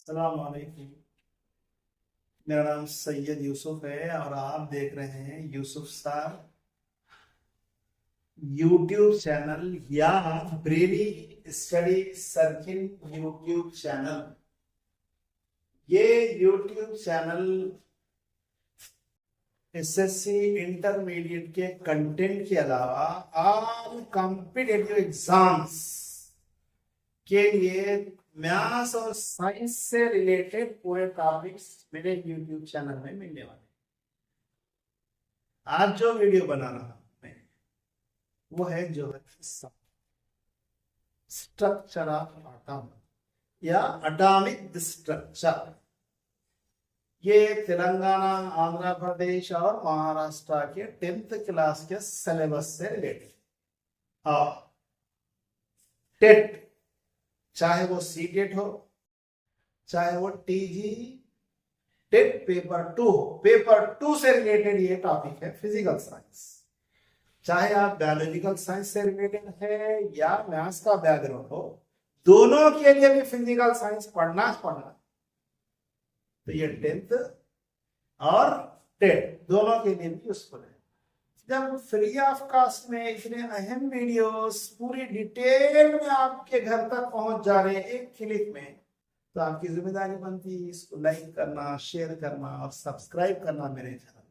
अस्सलाम वालेकुम। मेरा नाम सैयद यूसुफ है और आप देख रहे हैं यूसुफ सर यूट्यूब चैनल या Braille study circle YouTube channel. ये यूट्यूब चैनल एसएससी इंटरमीडिएट के कंटेंट के अलावा ऑल कॉम्पिटिटिव एग्जाम्स के लिए मैथ्स और साइंस से रिलेटेड पूरे टॉपिक्स मेरे यूट्यूब चैनल में मिलने वाले। आज जो वीडियो बना रहा हूं मैं वो है जो है स्ट्रक्चर ऑफ एटम या एटॉमिक स्ट्रक्चर। ये तेलंगाना, आंध्र प्रदेश और महाराष्ट्र के 10th क्लास के सिलेबस से रिलेटेड। और टेट, चाहे वो सीटेट हो, चाहे वो टीजी टेट पेपर 2 हो, पेपर 2 से रिलेटेड ये टॉपिक है फिजिकल साइंस। चाहे आप बायोलॉजिकल साइंस से रिलेटेड है या मैथ्स का बैकग्राउंड हो, दोनों के लिए भी फिजिकल साइंस पढ़ना। तो ये 10th और टेट दोनों के लिए भी यूजफुल है। जब फ्री ऑफ कास्ट में इतने अहम वीडियोस पूरी डिटेल में आपके घर तक पहुंच जा रहे हैं एक क्लिक में, तो आपकी जिम्मेदारी बनती है इसको लाइक करना, शेयर करना और सब्सक्राइब करना मेरे चैनल।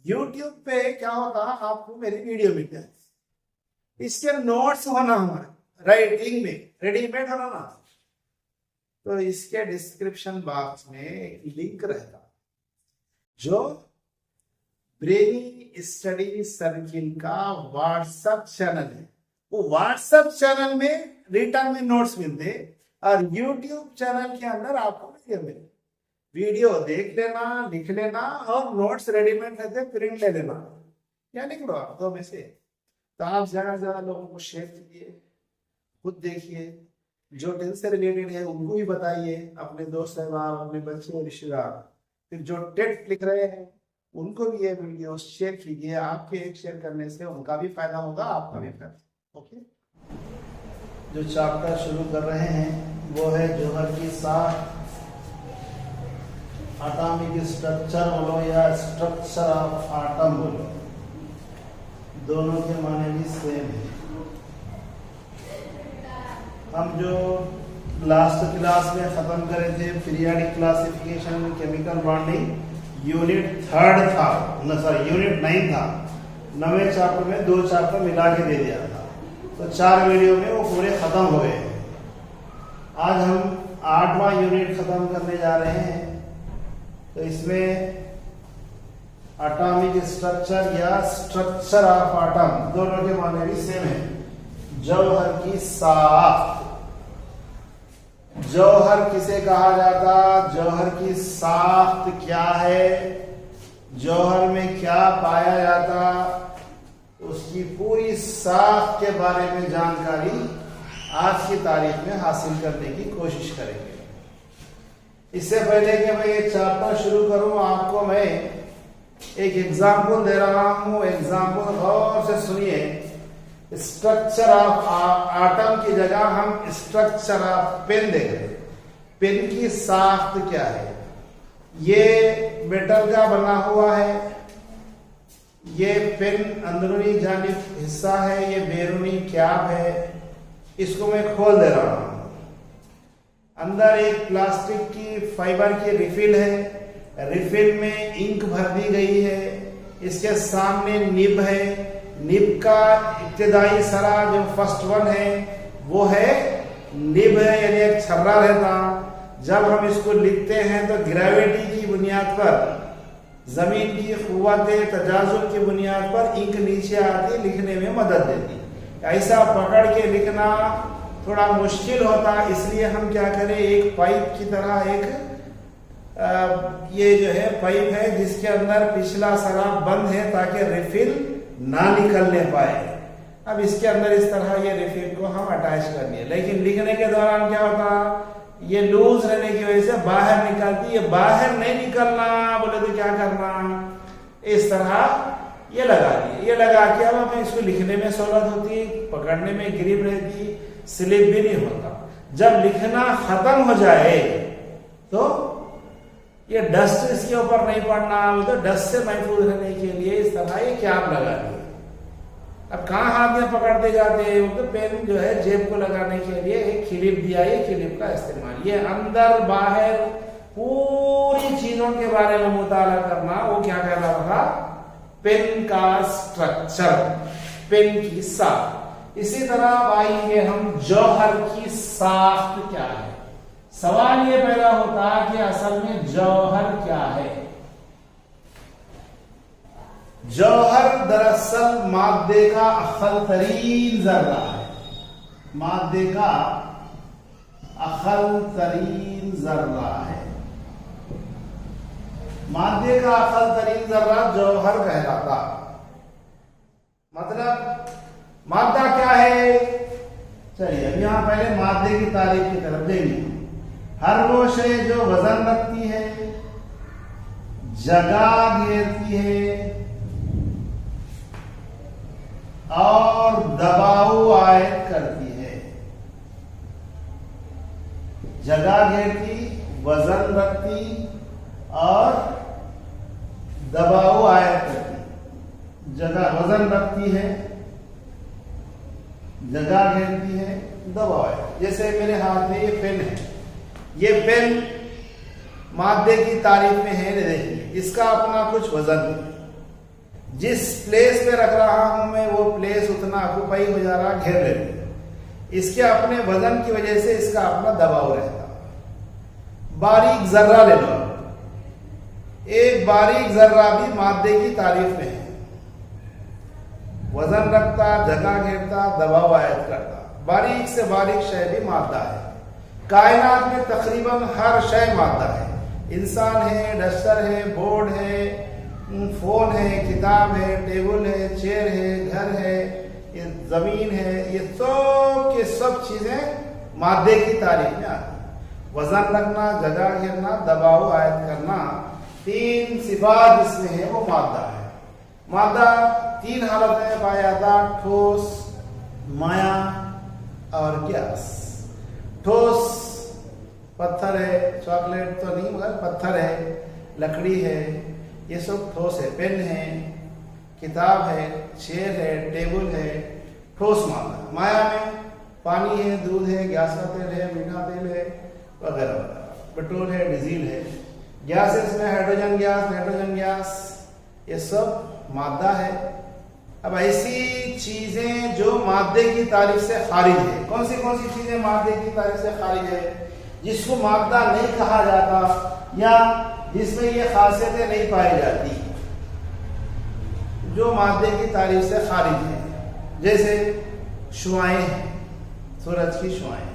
यूट्यूब पे क्या होता है, आपको मेरी वीडियो मिल जाए, इसके नोट्स होना हमारे राइटिंग में रेडीमेड होना ना, तो इसके डिस्क्रिप्शन बॉक्स में एक लिंक रहता जो ब्रेली स्टडी सर्किल का व्हाट्सएप चैनल है। वो व्हाट्सएप चैनल में रिटर्न में नोट्स मिलते और यूट्यूब चैनल के अंदर आपको वीडियो मिले। वीडियो देख लेना, लिख लेना और नोट्स रेडीमेड रहते, प्रिंट ले लेना या लिख लो आप दो में से। तो आप ज्यादा से ज्यादा लोगों को शेयर कीजिए, खुद देखिए, जो टेंथ से रिलेटेड है उनको भी बताइए, अपने दोस्त अहबाब, अपने बच्चे, रिश्तेदार। फिर जो टेट लिख रहे हैं उनको भी ये वीडियो शेयर कीजिए। आपके एक शेयर करने से उनका भी फायदा होगा, आपका भी फायदा। ओके, जो चैप्टर शुरू कर रहे हैं वो है जोहर की साख, एटॉमिक स्ट्रक्चर बोलो या स्ट्रक्चर ऑफ एटम बोलो, दोनों के माने भी सेम है। हम जो लास्ट क्लास में खत्म करे थे periodic classification, chemical bonding, unit 3 था, यूनिट 9 था। 9वें चैप्टर में 2 चैप्टर मिला के दे दिया था, तो 4 वीडियो में वो पूरे खत्म हो गए। आज हम 8वां यूनिट खत्म करने जा रहे हैं। तो इसमें एटॉमिक स्ट्रक्चर या स्ट्रक्चर ऑफ एटम दोनों के माने भी सेम है। जौहर की साख, जौहर किसे कहा जाता, जौहर की साख्त क्या है, जौहर में क्या पाया जाता, उसकी पूरी साख्त के बारे में जानकारी आज की तारीख में हासिल करने की कोशिश करेंगे। इससे पहले कि मैं ये चैप्टर शुरू करूं, आपको मैं एक एग्जाम्पल दे रहा हूं। एग्जाम्पल गौर से सुनिए। स्ट्रक्चर ऑफ एटम की जगह हम स्ट्रक्चर ऑफ पेन देख रहे हैं। पेन की साख्त क्या है? ये मेटल का बना हुआ है, ये पेन अंदरूनी जानिब हिस्सा है, ये बैरूनी कैप है। इसको मैं खोल दे रहा हूं। अंदर एक प्लास्टिक की फाइबर की रिफिल है, रिफिल में इंक भर दी गई है। इसके सामने निब है, निब का इब्तिदाई सरा जो फर्स्ट वन है वो है निब है, यानी एक छर्रा रहता। जब हम इसको लिखते हैं तो ग्रेविटी की बुनियाद पर, जमीन की कुव्वत तजाजुल की बुनियाद पर इंक नीचे आती, लिखने में मदद देती। ऐसा पकड़ के लिखना थोड़ा मुश्किल होता, इसलिए हम क्या करें, एक पाइप की तरह एक ये जो है पाइप है जिसके अंदर पिछला सरा बंद है ताकि रिफिल ना निकलने पाए। अब इसके अंदर इस तरह ये रिफिल को हम अटैच कर लिए, लेकिन लिखने के दौरान क्या होता, ये लूज रहने की वजह से बाहर निकलती है। बाहर नहीं निकलना बोले तो क्या करना, इस तरह ये लगा दिए। ये लगा के अब हमें इसको लिखने में सहूलत होती, पकड़ने में ग्रिप रहती, स्लिप भी नहीं होता। जब लिखना खत्म हो जाए तो ये डस्ट इसके ऊपर नहीं पड़ना, तो डस्ट से महफूज रहने के लिए इस तरह ये कैप लगा दिए। अब कहाँ हाथ में पकड़ते जाते हैं, वो तो पेन जो है जेब को लगाने के लिए एक क्लिप दिया, ये क्लिप का इस्तेमाल, ये अंदर बाहर पूरी चीजों के बारे में मुताला करना, वो क्या कहला रहा, पेन का स्ट्रक्चर, पेन की साख। इसी तरह आएंगे हम जौहर की साख्त क्या है। सवाल ये पैदा होता कि असल में जौहर क्या है। जौहर दरअसल मादे का अखल तरीन जर्रा है, मादे का अखल तरीन जर्रा है। मादे का अखल तरीन जर्रा जौहर कहलाता। मतलब मादा क्या है, चलिए अब यहां पहले मादे की तारीफ की तरफ देंगे। हर वो शय जो वजन रखती है, जगह घेरती है और दबाव आयत करती है। जगह घेरती, वजन रखती और दबाव आयत करती। जगह वजन रखती है, जगह घेरती है, दबाव आयत। जैसे मेरे हाथ में ये पेन है, ये पेन मादे की तारीफ में है, देखिए इसका अपना कुछ वजन है। जिस प्लेस पे रख रहा हूं मैं, वो प्लेस उतना ऑक्यूपाई हो जा रहा, घेर लेती है। इसके अपने वजन की वजह से इसका अपना दबाव रहता। बारीक जर्रा ले लो, एक बारीक जर्रा भी मादे की तारीफ में है, वजन रखता, जगह घेरता, दबाव आयत करता। बारीक से बारीक शय भी मादा है। कायनात में तकरीबन हर शय मादा है। इंसान है, डस्टर है, बोर्ड है, फोन है, किताब है, टेबल है, चेयर है, घर है, ये जमीन है, ये सब के सब चीजें मादे की तारीफ में आती है। वजन रखना, जगह घेरना, दबाव आयत करना, तीन सिफात इसमें है, वो मादा है। मादा तीन हालत में पाया जाता, ठोस, माया और गैस। ठोस पत्थर है, चॉकलेट तो नहीं मगर पत्थर है, लकड़ी है, ये सब ठोस है। पेन है, किताब है, चेयर है, टेबल है, ठोस मादा। माया में पानी है, दूध है, गैस का तेल है, मीठा तेल है, वगैरह वगैरह, पेट्रोल है, डीजल है। गैसेस में हाइड्रोजन गैस, नाइट्रोजन गैस, ये सब मादा है। अब ऐसी चीजें जो मादे की तारीफ से खारिज है, कौन सी चीजें मादे की तारीफ से खारिज है, जिसको मादा नहीं कहा जाता या जिसमें ये खासियतें नहीं पाई जाती, जो मादे की तारीफ से खारिज है। जैसे शुआएं हैं, सूरज की शुआएं,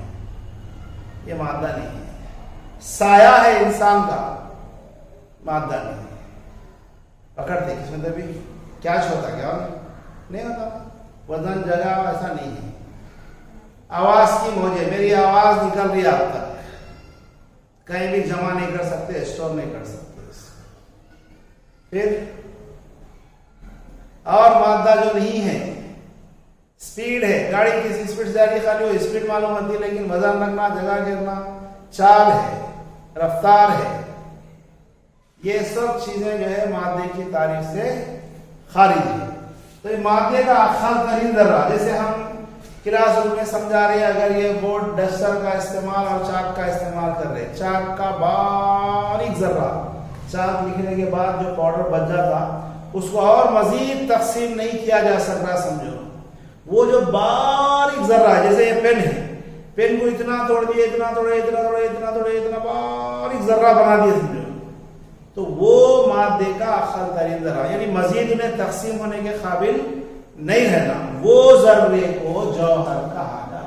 ये मादा नहीं है। साया है इंसान का, मादा नहीं है। पकड़ते किसमें तभी कैच होता, क्या नहीं होता, वजन जगह ऐसा नहीं है। आवाज की मौजे, मेरी आवाज निकल रही है अब तक, कहीं भी जमा नहीं कर सकते, स्टोर नहीं कर सकते। फिर और मादा जो नहीं है, स्पीड है, गाड़ी किसी स्पीड से जा रही, खाली वो स्पीड मालूम होती है, लेकिन वजन रखना, जगह घेरना, चाल है, रफ्तार है, ये सब चीजें जो है मादे की तारीफ से खारिज है। तो ये मादे का अखल तरीन जर्रा, जैसे हम क्लासरूम में समझा रहे हैं, अगर ये बोर्ड डस्टर का इस्तेमाल और चाक का इस्तेमाल कर रहे, चाक का बारीक जर्रा, चाक लिखने के बाद जो पाउडर बच जाता, उसको और मजीद तकसीम नहीं किया जा सकता, समझो। वो जो बारीक जर्रा, जैसे ये पेन है, पेन को इतना तोड़ दिए, इतना तोड़े, इतना तोड़े, इतना तोड़े, इतना बारीक जर्रा बना दिए, समझो, तो वो मादे का अखल तरीन जर्रा, यानी मजीद में तकसीम होने के काबिल नहीं रहना, वो जर्रे को जौहर कहा जाता,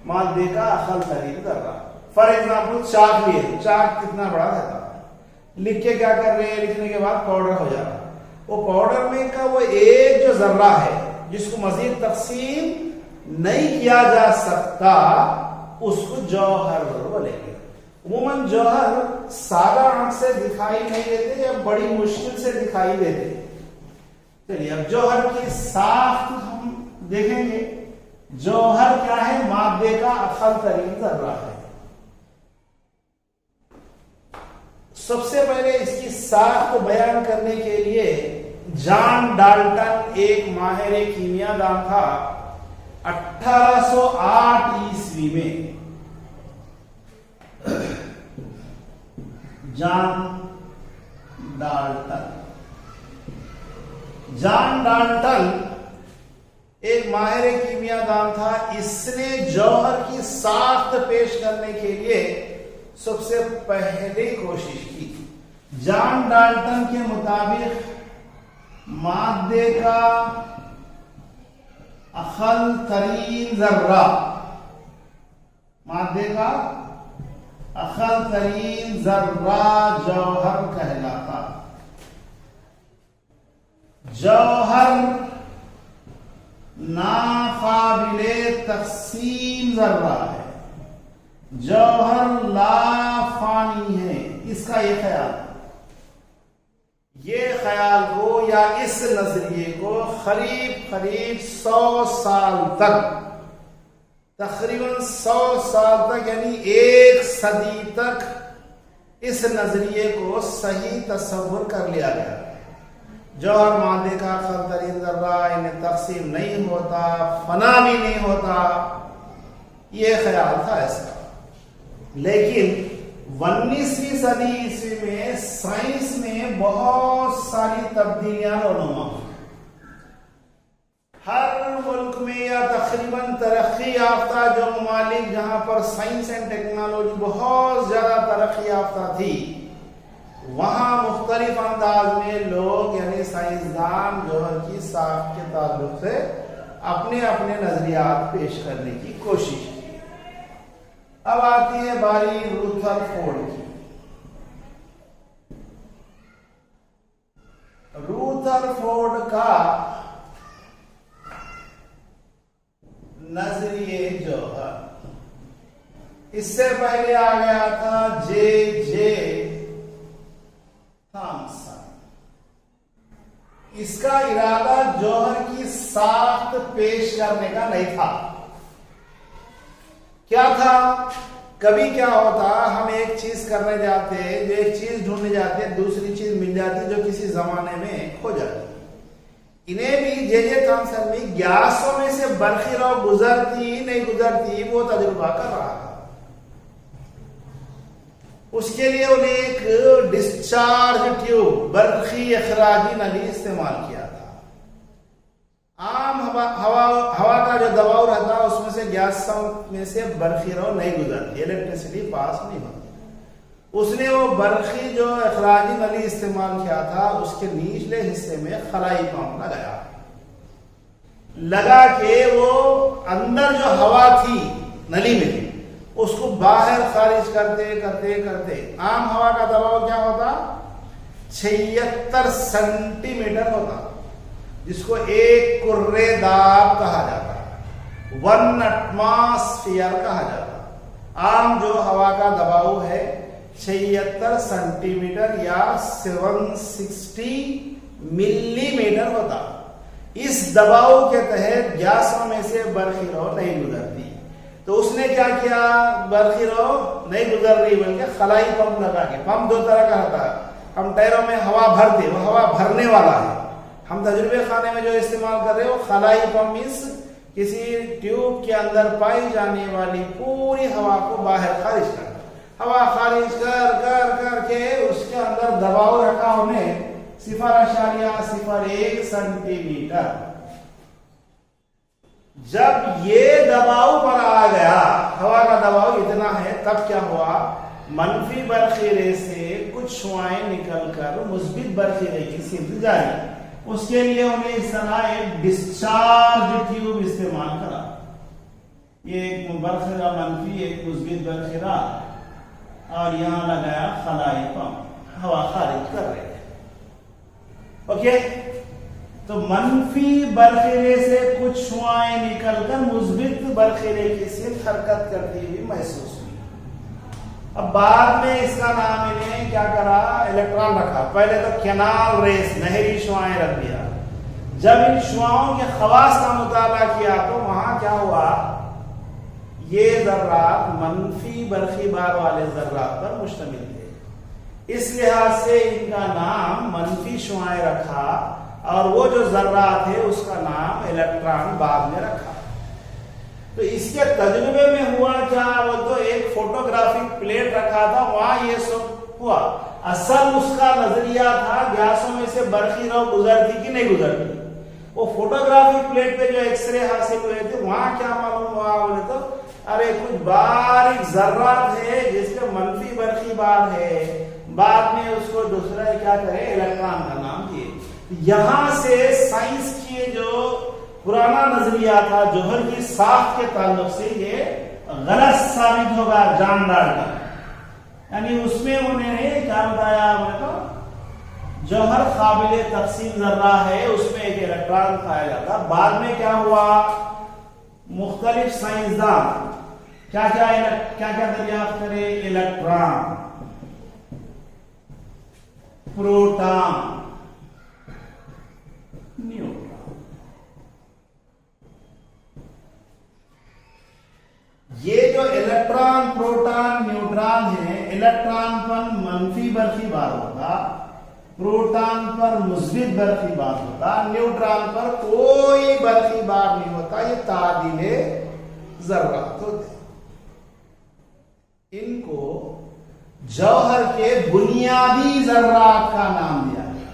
मादे का अखल तरीन जर्रा। फॉर एग्जाम्पल चाक लिए, चाक कितना बड़ा रहता है, लिख के क्या कर रहे हैं, लिखने के बाद पाउडर हो जा रहा है, वो पाउडर में का वो एक जो जर्रा है जिसको मजीद तकसीम नहीं किया जा सकता, उसको जौहर बोलेंगे। उमूमन जौहर सादा आंख से दिखाई नहीं देते या बड़ी मुश्किल से दिखाई देते। चलिए अब जौहर की साख्त हम देखेंगे। जौहर क्या है? मादे का अकल तरीन जर्रा है। सबसे पहले इसकी साख को बयान करने के लिए जॉन डाल्टन एक माहिर कीमियादान था। 1808 ईस्वी में जॉन डाल्टन एक माहिर कीमियादान था। इसने जौहर की साख्त पेश करने के लिए सबसे पहले कोशिश की। जॉन डाल्टन के मुताबिक मादे का अखल तरीन जर्रा, मादे का अखल तरीन जर्रा जौहर कहलाता। जौहर नाकाबिले तक़सीम जर्रा है, जौहर लाफानी है। इसका ये ख्याल को या इस नजरिए को करीब 100 साल तक, तकरीबन 100 साल तक यानी 1 सदी तक इस नजरिए को सही तस्वुर कर लिया गया। जौहर मादे का अखल तरीन जर्रा, इन्हें तकसीम नहीं होता, फना भी नहीं होता, ये ख्याल था इसका। लेकिन 19वीं सदी ईस्वी में साइंस में बहुत सारी तब्दीलियां रोनुमा हुई। हर मुल्क में या तकरीबन तरक्की याफ्ता जो ममालिक जहां पर साइंस एंड टेक्नोलॉजी बहुत ज्यादा तरक्की याफ्ता थी, वहां मुख्तलिफ अंदाज में लोग यानी साइंसदान जौहर की साख के ताल्लुक से अपने अपने नजरियात पेश करने की कोशिश की। अब आती है बारी रूथरफोर्ड की। रूथरफोर्ड का नजरिए जौहर, इससे पहले आ गया था जे थॉमसन। इसका इरादा जौहर की साख्त पेश करने का नहीं था। क्या था? कभी क्या होता, हम एक चीज करने जाते हैं, जो एक चीज ढूंढने जाते हैं, दूसरी चीज मिल जाती जो किसी जमाने में खो जाती। इन्हें भी जे थॉमसन में गैसों में से बरखी रौ गुजरती नहीं गुजरती वो तजुर्बा कर रहा था। उसके लिए उन्हें एक डिस्चार्ज ट्यूब, बरखी अखराजी नली इस्तेमाल किया था। आम हवा का जो दबाव रहता है उसमें से गैसों में से बरखी रौ नहीं गुजरती, इलेक्ट्रिसिटी पास नहीं होती। उसने वो बरखी जो अखराजी नली इस्तेमाल किया था उसके निचले हिस्से में खलाई पंप लगा के वो अंदर जो हवा थी नली में उसको बाहर खारिज करते करते करते आम हवा का दबाव क्या होता? 76 सेंटीमीटर होता, जिसको एक कुर्रेदाब कहा जाता, 1 एटमॉस्फेयर कहा जाता। आम जो हवा का दबाव है 76 सेंटीमीटर या 760 मिलीमीटर होता। इस दबाव के तहत गैसों में से बरखी रौ नहीं गुजरती। तो उसने क्या किया? बरखी रौ नहीं गुजर रही बल्कि खलाई पंप लगा के, पंप 2 तरह का होता है। हम टायरों में हवा भरते, वो हवा भरने वाला है। हम तजुर्बे खाने में जो इस्तेमाल कर रहे हो खलाई पंप इस किसी ट्यूब के अंदर पाई जाने वाली पूरी हवा को बाहर खारिज कर, हवा खारिज कर कर करके उसके अंदर दबाव रखा उन्हें 0.01 सेंटीमीटर। जब ये दबाव पर आ गया, हवा का दबाव इतना है, तब क्या हुआ? मनफी बरखीरे से कुछ शुआएं निकलकर मुस्बित बरखीरे की सिमत जाए। उसके लिए उन्हें इस तरह एक डिस्चार्ज ट्यूब इस्तेमाल करा। ये एक बरखीरा मनफी, एक मुस्बित बरखीरा, और यहां लगाया खलाई पंप, हवा खारिज कर रहे थे। ओके, तो मनफी बरखीरे से कुछ शुआएं निकलकर मुस्बित बरखीरे की सिमत हरकत करती हुई महसूस हुई। अब बाद में इसका नाम इन्हें क्या करा? इलेक्ट्रॉन रखा। पहले तो कैनाल रेस, नहरी शुआएं रख दिया। जब इन शुआओं के खवास का मुताला किया तो वहां क्या हुआ, ये जर्रात मनफी बरखी बार वाले जर्रात पर मुश्तमिल थे, इस लिहाज से इनका नाम मनफी शुआएं रखा, और वो जो जर्रात है उसका नाम इलेक्ट्रॉन बाद में रखा। तो इसके तजुर्बे में हुआ क्या, वो तो एक फोटोग्राफिक प्लेट रखा था, वहां ये सब हुआ। असल उसका नजरिया था गैसों में से बरखी रौ गुजरती कि नहीं गुजरती। वो फोटोग्राफिक प्लेट पे जो एक्सरे हासिल हुए थे वहां क्या मालूम हुआ, बोले तो अरे कुछ बारीक जर्रात है जिसके मनफी बरखी बार है, बाद में उसको दूसरा क्या करे, इलेक्ट्रॉन का नाम दिए। यहां से साइंस की जो पुराना नजरिया था जौहर की साख के ताल्लुक से ये गलत साबित होगा जान डालकर। यानी उसमें उन्होंने क्या बताया, मतलब जौहर काबिल तकसीम जर्रा है, उसमें एक इलेक्ट्रॉन पाया जाता। बाद में क्या हुआ, मुख्तलिफ साइंसदान क्या क्या दरियाफ्त करे, इलेक्ट्रॉन, प्रोटॉन, न्यूट्रॉन। ये जो इलेक्ट्रॉन, प्रोटॉन, न्यूट्रॉन है, इलेक्ट्रॉन पर मनफी बरखी बार होता, प्रोटॉन पर मुस्बित बरखी बार होता, न्यूट्रॉन पर कोई बरखी बार नहीं होता। ये तादिले जर्रात होते। इनको जौहर के बुनियादी जर्रात का नाम दिया गया,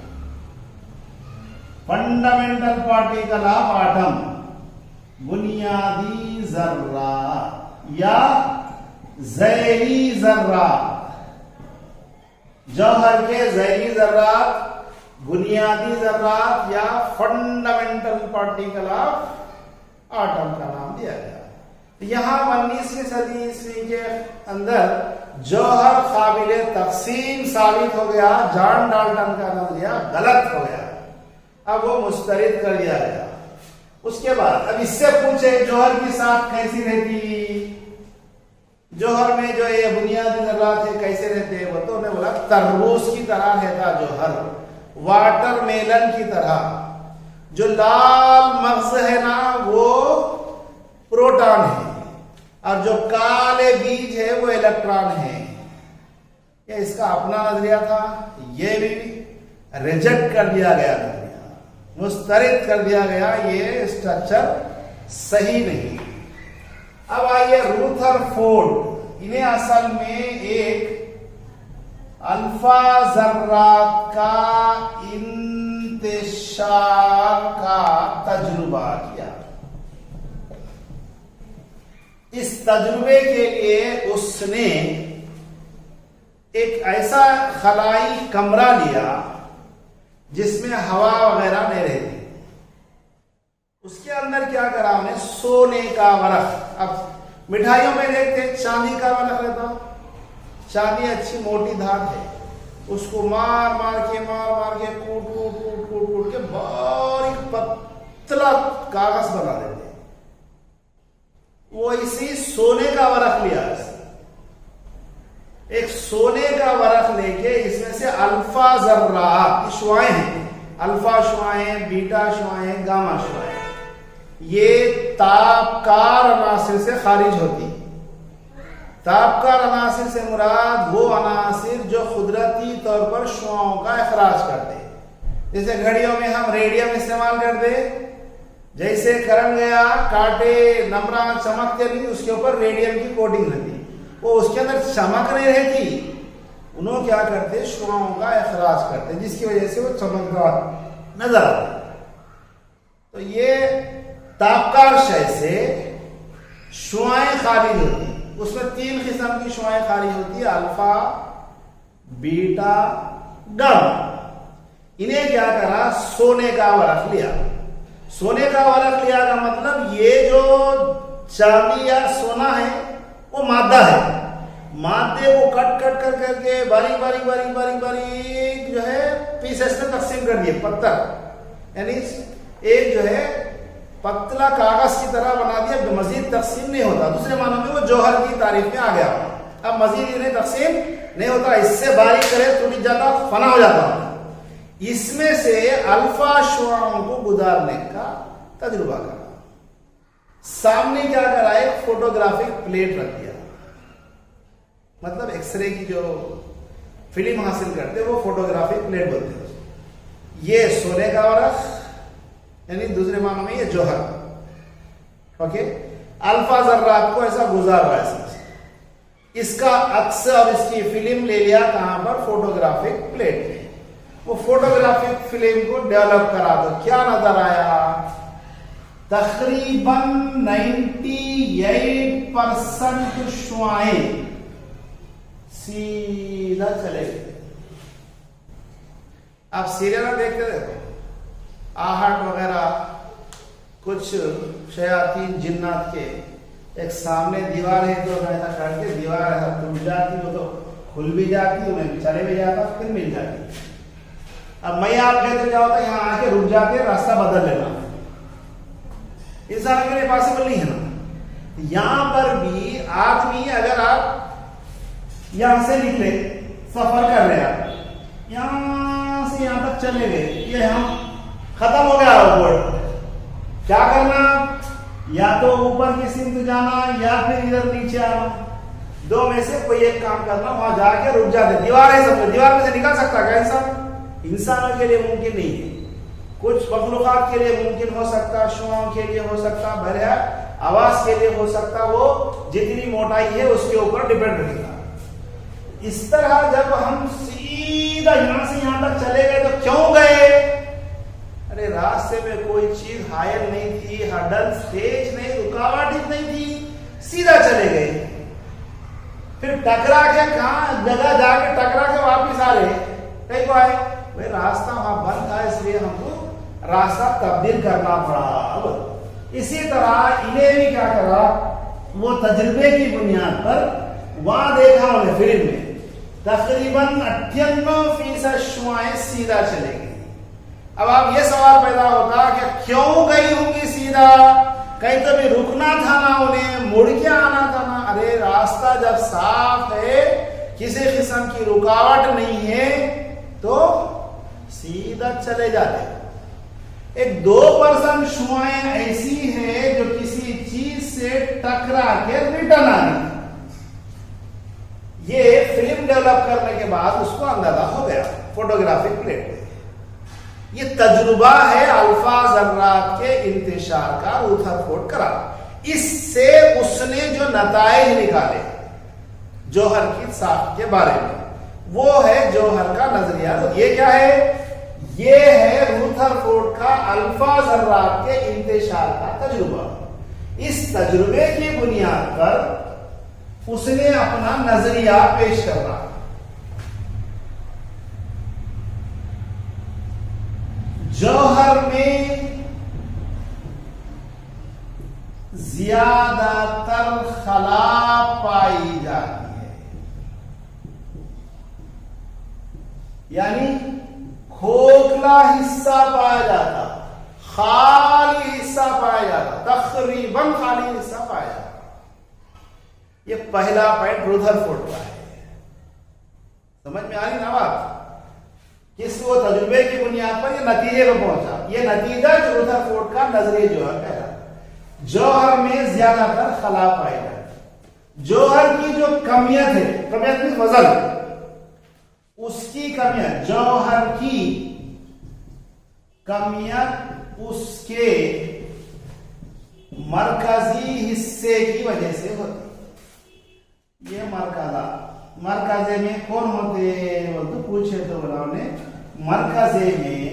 फंडामेंटल पार्टिकल ऑफ एटम, बुनियादी जर्रात या ज़ैली जर्रात। जौहर के ज़ैली जर्रात, बुनियादी जर्रात या फंडामेंटल पार्टिकल ऑफ एटम का नाम दिया गया। यहां 19वीं सदी ईस्वी के अंदर जौहर काबिल तकसीम साबित हो गया, जॉन डाल्टन का नजरिया गलत हो गया, अब वो मुस्तरद कर दिया गया। उसके बाद अब इससे पूछे जौहर की साख कैसी रहती, जौहर में जो ये बुनियादी जर्रात है कैसे रहते, वो तो उन्हें बोला तरबूज की तरह रहता जौहर, वाटरमेलन की तरह। जो लाल मगज है ना वो प्रोटॉन है, और जो काले बीज है वो इलेक्ट्रॉन है। ये इसका अपना नजरिया था, ये भी रिजेक्ट कर दिया गया, नजरिया मुस्तरद कर दिया गया, ये स्ट्रक्चर सही नहीं। अब आइए रुदरफोर्ड, इन्हें असल में एक अल्फा जर्रात का इंतशार का तजुर्बा किया। इस तजुर्बे के लिए उसने एक ऐसा खलाई कमरा लिया जिसमें हवा वगैरह नहीं रहती। उसके अंदर क्या करा उन्हें, सोने का वरख। अब मिठाइयों में देखते चांदी का वरख रहता, चांदी अच्छी मोटी धात है, उसको मार मार के कूट के बारीक पतला कागज बना देते। वो इसी सोने का वरख लिया, एक सोने का वरख लेके इसमें से अल्फा जर्रात शुआएं हैं, अल्फा शुआएं, बीटा शुआएं, गामा शुआएं, ये तापकार अनासिर से खारिज होती। तापकार अनासिर से मुराद वो अनासिर जो कुदरती तौर पर शुआओं का इखराज करते, जैसे घड़ियों में हम रेडियम इस्तेमाल करते, जैसे करंट गया, कांटे नमरा चमकते नहीं, उसके ऊपर रेडियम की कोटिंग रहती, वो उसके अंदर चमक नहीं रहती, उन्होंने क्या करते, शुआओं का इखराज करते, जिसकी वजह से वो चमकदार नजर आते। तो ये तापकार शय से शुआएं खारिज होती, उसमें 3 किस्म की शुआएं खारिज होती है, अल्फा, बीटा, गामा। इन्हें क्या करा, सोने का वरख लिया। सोने का वरख लिया का मतलब ये जो चांदी या सोना है वो मादा है, मादे को कट करके बारीक जो है पीसेस में तकसीम कर दिए, पत्थर, यानी एक जो है पतला कागज की तरह बना दिया, मजीद तकसीम नहीं होता। दूसरे मानों में वो जौहर की तारीफ में आ गया, अब मजीद इन्हें तकसीम नहीं होता, इससे बारीक करे टूट जाता, फना हो जाता। इसमें से अल्फा शुआओं को गुजारने का तजुर्बा करा। सामने क्या करा, एक फोटोग्राफिक प्लेट रख दिया, मतलब एक्सरे की जो फिल्म हासिल करते वो फोटोग्राफिक प्लेट बोलते हैं। ये सोने का वरख, यानी दूसरे मानों में ये जौहर, ओके। अल्फा जर्रात को ऐसा गुजार रहा है, इसका अक्स और इसकी फिल्म ले लिया कहां पर, फोटोग्राफिक प्लेट में। वो फोटोग्राफिक फिल्म को डेवलप करा तो क्या नजर आया, तकरीबन 98% शुआएं सीधा चले गए। आप सीरियल देखते देखो, आहट वगैरह, कुछ शयातीन जिन्नात के एक सामने दीवार है तो ऐसा करके दीवार ऐसा टूट जाती, वो तो खुल भी जाती, उन्हें चले भी जाता, फिर मिल जाती। अब मैं आप कहते क्या होता है, यहाँ आके रुक जाके रास्ता बदल लेना, इंसान के लिए पॉसिबल नहीं है ना। यहां पर भी आदमी, अगर आप यहां से निकले, सफर कर रहे हैं, यहां से यहां तक चले गए, ये हम खत्म हो गया बोर्ड, क्या करना, या तो ऊपर की सिमत जाना या फिर इधर नीचे आना, दो में से कोई एक काम करना। वहां जाके रुक जाते, दीवार है सब, दीवार में से निकल सकता है इंसान, इंसानों के लिए मुमकिन नहीं है। कुछ मखलूकात के लिए मुमकिन हो सकता, शुआओं के लिए हो सकता, बहरहाल आवाज के लिए हो सकता, वो जितनी मोटाई है उसके ऊपर डिपेंड रहेगा। इस तरह जब हम सीधा यहां से यहां तक चले गए तो क्यों गए, अरे रास्ते में कोई चीज हायल नहीं थी, हडल स्टेज नहीं, रुकावट ही नहीं थी, सीधा चले गए। फिर टकरा के कहां जगह जाके टकरा के वापिस आ रहे, कहीं को आए भाई, रास्ता वहां बंद था इसलिए हमको रास्ता तब्दील करना पड़ा। इसी तरह इन्हें भी क्या करा, वो तजुर्बे की बुनियाद पर वहां देखा उन्हें फिल्म में, तकरीबन 98% शुआएं सीधा चलेगी। अब आप ये सवाल पैदा होगा कि क्यों गई होंगी सीधा, कहीं तो भी रुकना था ना उन्हें, मुड़ के आना था ना। अरे रास्ता जब साफ है, किसी किस्म की रुकावट नहीं है, तो सीधा चले जाते। एक 2% शुआएं ऐसी है जो किसी चीज से टकरा के रिटर्न आ गई। ये फिल्म डेवलप करने के बाद उसको अंदाजा हो गया फोटोग्राफिक प्लेट में। ये तजुर्बा है अल्फा जर्रात के इंतशार का, रुदरफोर्ड करा। इससे उसने जो नताइज निकाले जौहर की साख के बारे में, वो है जौहर का नजरिया। तो ये क्या है, ये है रुदरफोर्ड का अल्फा जर्रात के इंतशार का तजुर्बा। इस तजुर्बे की बुनियाद पर उसने अपना नजरिया पेश करना। जौहर में ज्यादातर खला पाई जाती है, यानी खोखला हिस्सा पाया जाता, खाली हिस्सा पाया जाता, तकरीबन खाली हिस्सा पाया जाता। ये पहला पॉइंट रुदरफोर्ड का है। समझ में आ रही ना बात, किस वो तजुर्बे की बुनियाद पर ये नतीजे पर पहुंचा। ये नतीजा रुदरफोर्ड का नजरिया जौहर का है। जौहर में ज्यादातर खला पाई जाती, जौहर की जो कमियत है, कमियत में वजन, उसकी कमियत, जौहर की कमियत उसके मरकजी हिस्से की वजह से होती। ये मरकजे में कौन होते वो तो पूछे तो बोला उन्होंने, मरकजे में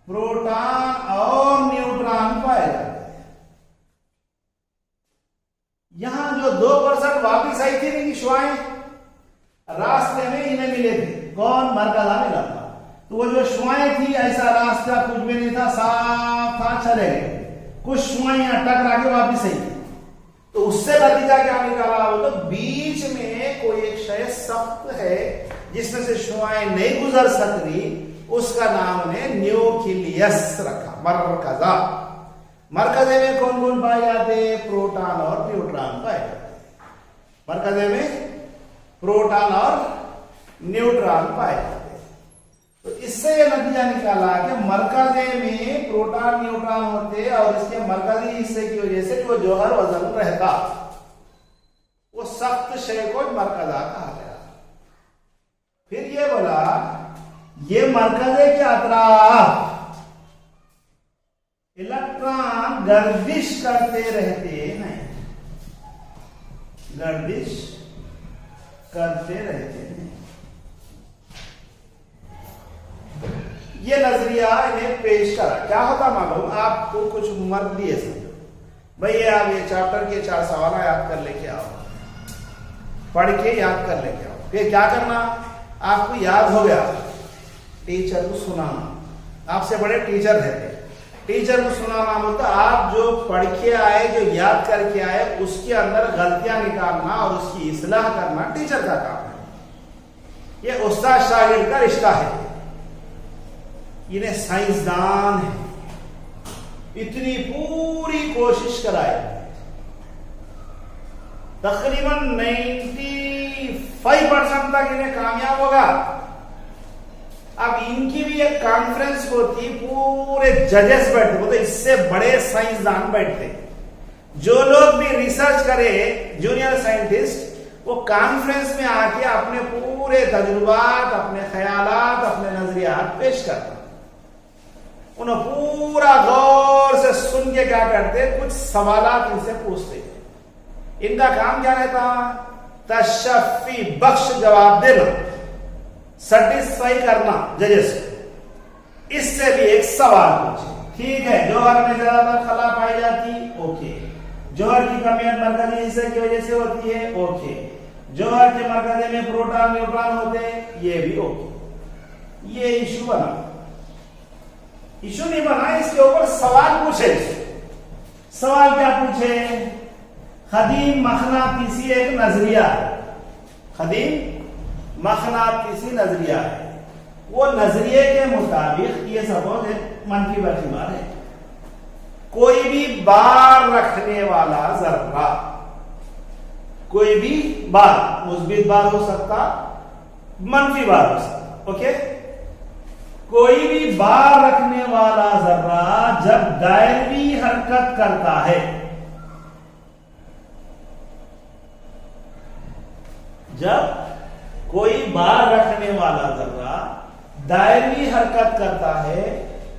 प्रोटॉन और न्यूट्रॉन पाए जाते हैं। यहां जो 2% वापिस आई थी इनकी शुआएं, रास्ते में इन्हें मिले थे, कौन, मरकजा मिला था। तो वो जो शुआएं थी, ऐसा रास्ता कुछ भी नहीं था, साफ था, चले गए। कुछ शुआएं यहां टकरा के वापिस आई, तो उससे नतीजा क्या निकाला, वो तो बीच में कोई एक शय सख्त है जिसमें से शुआएं नहीं गुजर सकती, उसका नाम ने न्यूक्लियस रखा, मरकजा। मरकजे में कौन कौन पाए जाते, प्रोटॉन और न्यूट्रॉन पाए जाते। मरकजे में प्रोटॉन और न्यूट्रॉन पाए जाते। इससे ये नतीजा निकाला कि मरकजे में प्रोटॉन न्यूट्रॉन होते और इसके मरकजी हिस्से की वजह से जो जौहर वजन रहता, वो सख्त शय को मरकजा कहा गया। फिर ये बोला ये मरकजे के अतराफ इलेक्ट्रॉन गर्दिश करते रहते नहीं, गर्दिश करते रहते नहीं। ये नजरिया इन्हें पेश करा। क्या होता मालूम, आपको कुछ मर्द दिए समझो भाई, आप ये चैप्टर के 4 सवाल याद कर लेके आओ, पढ़ के याद कर लेके आओ। फिर क्या करना, आपको याद हो गया, टीचर को सुनाना। आपसे बड़े टीचर रहते, टीचर को सुनाना बोलता आप जो पढ़ के आए, जो याद करके आए, उसके अंदर गलतियां निकालना और उसकी इस्लाह करना टीचर का काम है। ये उस्ताद शागिर्द का रिश्ता है। इन्हें साइंसदान है, इतनी पूरी कोशिश कराए, तकरीबन 95% तक इन्हें कामयाब होगा। अब इनकी भी एक कॉन्फ्रेंस होती, पूरे जजेस बैठते, बोलते इससे बड़े साइंसदान बैठते, जो लोग भी रिसर्च करे जूनियर साइंटिस्ट, वो कॉन्फ्रेंस में आके अपने पूरे तजुर्बात, अपने ख्यालात, अपने नजरियात पेश करते। उन्हें पूरा गौर से सुन के क्या करते, कुछ सवालात इनसे पूछते। इनका काम क्या रहता, तशफ़ी बख्श जवाब देना, सेटिस्फाई करना जजेस को। इससे भी एक सवाल पूछे, ठीक है, जौहर में ज्यादातर खला पाई जाती, ओके। जौहर की कमियां मरकजी हिस्से की वजह से होती है, ओके। जौहर के मरकजे में प्रोटॉन न्यूट्रॉन होते हैं, ये भी ओके। ये इशू बना, इशू नहीं बना, इसके ऊपर सवाल पूछे। सवाल क्या पूछे, खदीम मखनातीसी एक नजरिया है, खदीम मखनातीसी नजरिया है। वो नजरिए के मुताबिक ये सपोज एक मनफी बर्फी बार है, कोई भी बार रखने वाला जर्रा, कोई भी बार, मुस्बित बार हो सकता, मनफी बार हो सकता, ओके। कोई भी बार रखने वाला जर्रा जब दायरवी हरकत करता है, जब कोई बार रखने वाला जर्रा दायरवी हरकत करता है,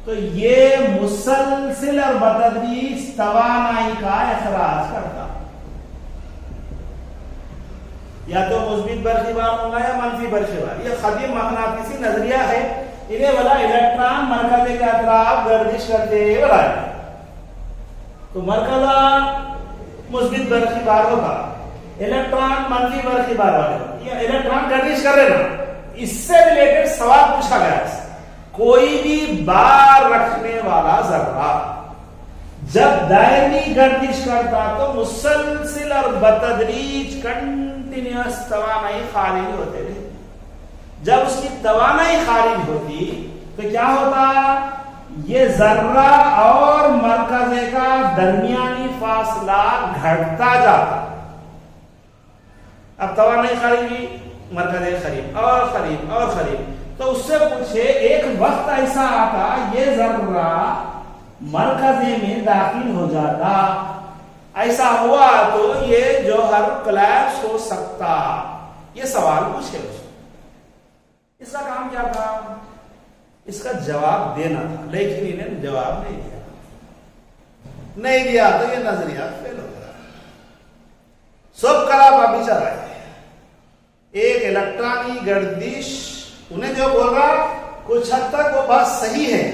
तो ये मुसलसिल और बतदरीज तवानाई का इखराज करता, या तो मुस्बित बरखी बार होगा या मनफी बरखी बार। ये खदीम मखनातीसी नजरिया है। इन्हें बोला इलेक्ट्रॉन मरकजे के अतराफ गर्दिश करते बोला, तो मरकजा मुस्बित बरखी बार होगा, इलेक्ट्रॉन मनफी बरखी बार वाले, ये इलेक्ट्रॉन गर्दिश कर रहे ना। इससे रिलेटेड सवाल पूछा गया, कोई भी बार रखने वाला जर्रा जब दायमी गर्दिश करता तो मुसलसिल और बतदरीज कंटिन्यूअस तवानाई खारिज होते थे। जब उसकी तवानाई खारिज होती तो क्या होता, ये जर्रा और मरकजे का दरमियानी फासला घटता जाता। अब तवानाई खारिज हुई, मरकजे करीब और करीब और करीब, तो उससे पूछे एक वक्त ऐसा आता ये जर्रा मरकजे में दाखिल हो जाता, ऐसा हुआ तो ये जौहर कोलैप्स हो सकता। ये सवाल पूछे उसने। इसका काम क्या था, इसका जवाब देना था, लेकिन इन्हें जवाब नहीं दिया। नहीं दिया तो ये नजरिया फेल हो गया। सब खराब अभी चल रहा है। एक इलेक्ट्रॉनी गर्दिश, उन्हें जो बोल रहा कुछ हद तक वो बात सही है।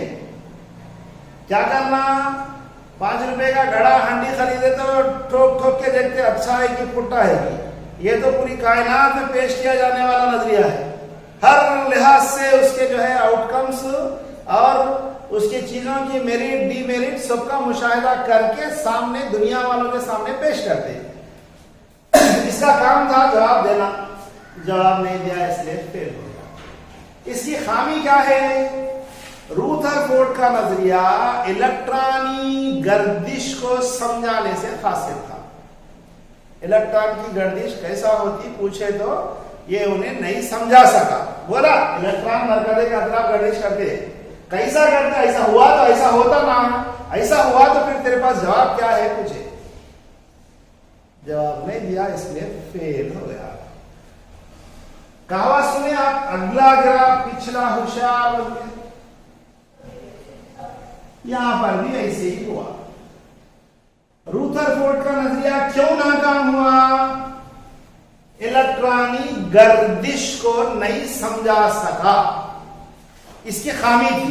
क्या करना, 5 रुपए का घड़ा हंडी खरीदे तो ठोक ठोक के देखते अच्छा है कि फुट्टा है कि। ये तो पूरी कायनात में पेश किया जाने वाला नजरिया है। हर लिहाज से उसके जो है आउटकम्स और उसकी चीजों की मेरिट डीमेरिट सबका मुशाहिदा करके सामने दुनिया वालों के सामने पेश करते। इसका काम था जवाब देना, जवाब नहीं दिया इसलिए फेल हो गया। इसकी खामी क्या है, रूथरफोर्ड का नजरिया इलेक्ट्रॉनी गर्दिश को समझाने से खासियत था। इलेक्ट्रॉन की गर्दिश कैसा होती पूछे तो ये उन्हें नहीं समझा सका। बोला इलेक्ट्रॉन मरकजे के अतराफ गर्दिश करते, कैसा करते, ऐसा हुआ तो ऐसा होता ना, ऐसा हुआ तो फिर तेरे पास जवाब क्या है, पूछे। जवाब नहीं दिया, इसलिए फेल हो गया। कहावत सुने आप, अगला गिरा पिछला होशियार बोलते। यहां पर भी ऐसे ही हुआ। रूथरफोर्ड का नजरिया क्यों नाकाम हुआ? इलेक्ट्रॉनिक गर्दिश को नहीं समझा सका, इसकी खामी थी।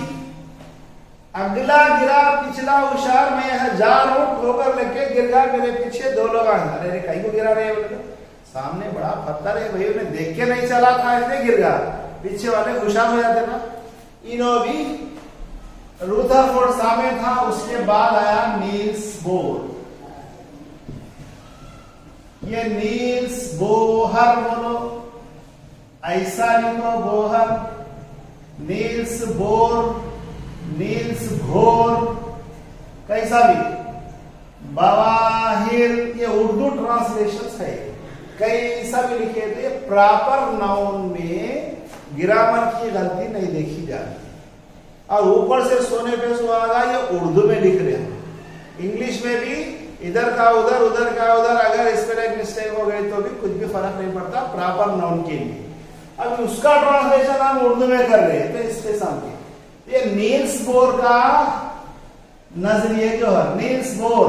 अगला गिरा पिछला होशियार, मैं 1000 ऊंट होकर लेके गिर गया, मेरे पीछे 2 लोग आए, अरे कहीं को गिरा रहे बोले, सामने बड़ा पत्थर है भाई, उन्हें देख के नहीं चला था इसलिए गिर गया। पीछे वाले होशियार हो जाते ना। इनो भी रूथरफोर्ड सामने था, उसके बाद आया नील्स बोर। ये नील्स बोहर बोलो, ऐसा लिखो बोहर, नील्स बोर, नील्स घोर, कैसा भी बवाहिर, ये उर्दू ट्रांसलेशन है, कैसा भी लिखे तो ये प्रॉपर नाउन में ग्रामर की गलती नहीं देखी जाती। और ऊपर से सोने पे सुहागा, ये उर्दू में लिख रहे हैं। इंग्लिश में भी इधर का उधर, उधर का उधर, अगर स्पेलिंग मिस्टेक हो गई तो भी कुछ भी फर्क नहीं पड़ता प्रॉपर नाउन के लिए। अब उसका ट्रांसलेशन हम उर्दू में कर रहे हैं, तो इसके सामने ये नील्स बोर का नजरिए जोहर, नील्स बोर,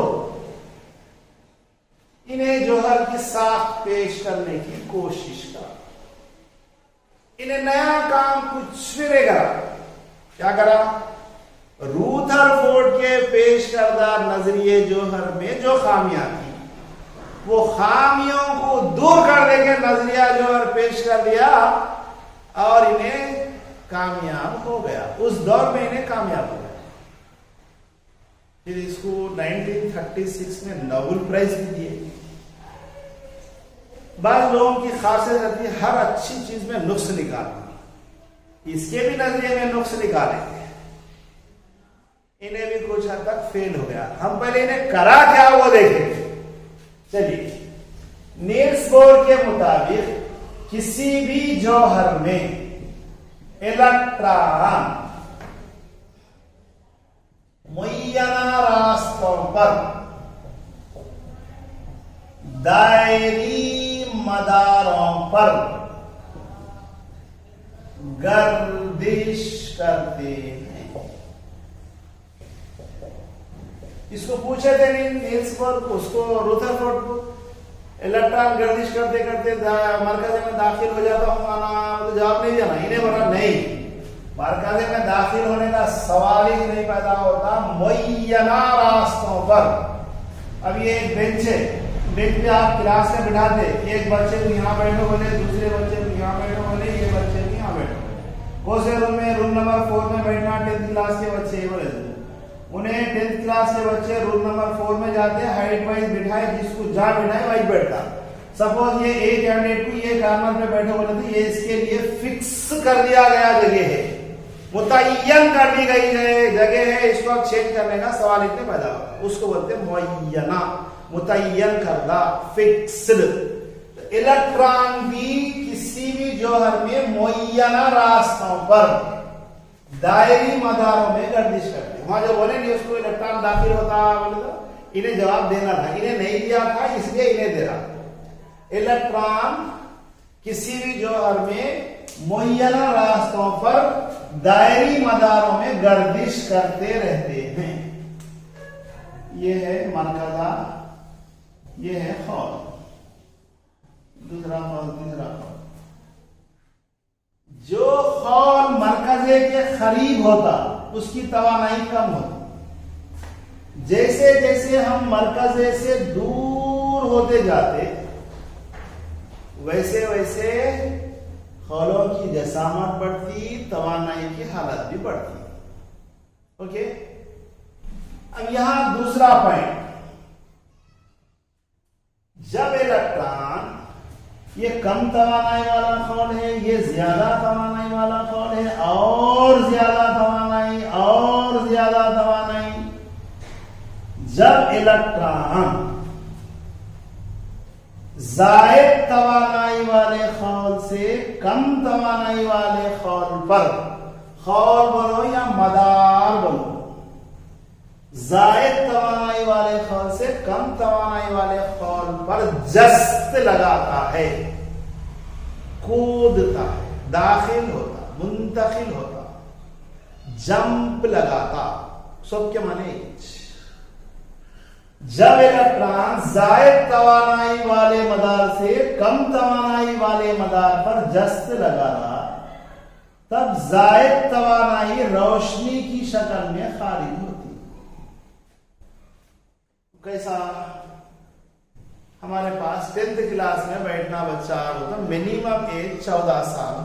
इन्हें जोहर की साख पेश करने की कोशिश करा। इन्हें नया काम कुछ भी नहीं करा। क्या करा? रूथरफोर्ड के पेश करदा नजरिए जोहर में जो खामियां थी, वो खामियों को दूर करने के नजरिया जोहर पेश कर दिया और इन्हें कामयाब हो गया। उस दौर में इन्हें कामयाब हो गया। फिर इसको 1936 में नोबेल प्राइज भी दिए। बाद लोगों की खासियत रहती है हर अच्छी चीज में नुक्स निकालना, इसके भी नजरिए में नुक्स निकालेंगे। इन्हें भी कुछ हद तक फेल हो गया। हम पहले इन्हें करा क्या वो देखेंगे। चलिए, नील्स बोर के मुताबिक किसी भी जौहर में इलेक्ट्रॉन मुय्यना रास्तों पर दायरी मदारों पर गर्दिश करते हैं। इसको पूछे थे नील्स बोर, उसको रूथरफोर्ड को, इलेक्ट्रॉन गर्दिश करते करते मरकज में दाखिल हो जाता हूँ ना, तो जवाब नहीं देना। इन्हें बोला नहीं, मरकज में दाखिल होने का सवाल ही नहीं पैदा होता मुय्यना रास्तों पर। अब ये एक बेंच है, बेंच पे आप क्लास में बिठाते, एक बच्चे को यहाँ बैठो बोले, दूसरे बच्चे को यहाँ बैठो बोले, ये बच्चे को यहाँ बैठो। कौन से रूम में? रूम नंबर 4 में बैठना 10th क्लास के बच्चे बोले। उन्हें 10th क्लास के बच्चे रूम नंबर 4 में जाते, हाइट वाइज बिठाए, जिसको जहां बिठाए वही बैठता। सपोज ये एक कैंडिडेट को ये कॉर्नर पे बैठे बोले थे, ये इसके लिए फिक्स कर दिया गया जगह है, मुतय्यन कर दी गई जगह है, इसको अब चेंज करने का सवाल इतने पैदा होगा। उसको बोलते हैं मुय्यना, मुतय्यन करदा, फिक्स्ड। इलेक्ट्रॉन भी किसी भी जौहर में मुय्यना रास्तों पर दायरी मदारों में गर्दिश करते। वहां जो बोले नहीं उसको इलेक्ट्रॉन दाखिल होता बोले तो इन्हें जवाब देना था, इन्हें नहीं दिया था, इसलिए इन्हें दे रहा। इलेक्ट्रॉन किसी भी जौहर में मुय्यना रास्तों पर दायरी मदारों में गर्दिश करते रहते हैं। ये है मरकजा, ये है खौल। दूसरा खौल, तीसरा खौल। जो खौल मरकजे के करीब होता उसकी तवानाई कम होती। जैसे जैसे हम मरकजे से दूर होते जाते वैसे वैसे खौलों की जसामत बढ़ती, तवानाई की हालत भी बढ़ती। ओके, अब यहां दूसरा पॉइंट, जब इलेक्ट्रॉन ये कम तवानाई वाला खौल है, ये ज्यादा तवानाई वाला खौल है, और ज्यादा तवानाई और ज्यादा तवानाई, जब इलेक्ट्रॉन जायद तवानाई वाले खौल से कम तवानाई वाले खौल पर, खौल बोलो या मदार बोलो, जायद तवानाई वाले खौल से कम तवानाई वाले खौल पर जस्त लगाता है, कूदता है, दाखिल होता, मुंतकिल होता, जंप लगाता, सबके माने जब इलेक्ट्रॉन जायद तवानाई वाले मदार से कम तवानाई वाले मदार पर जस्त लगा रहा, तब जायद तवानाई रोशनी की शक्ल में खारिज होती। कैसा? हमारे पास 10th क्लास में बैठना बच्चा होता, मिनिमम एज 14 साल,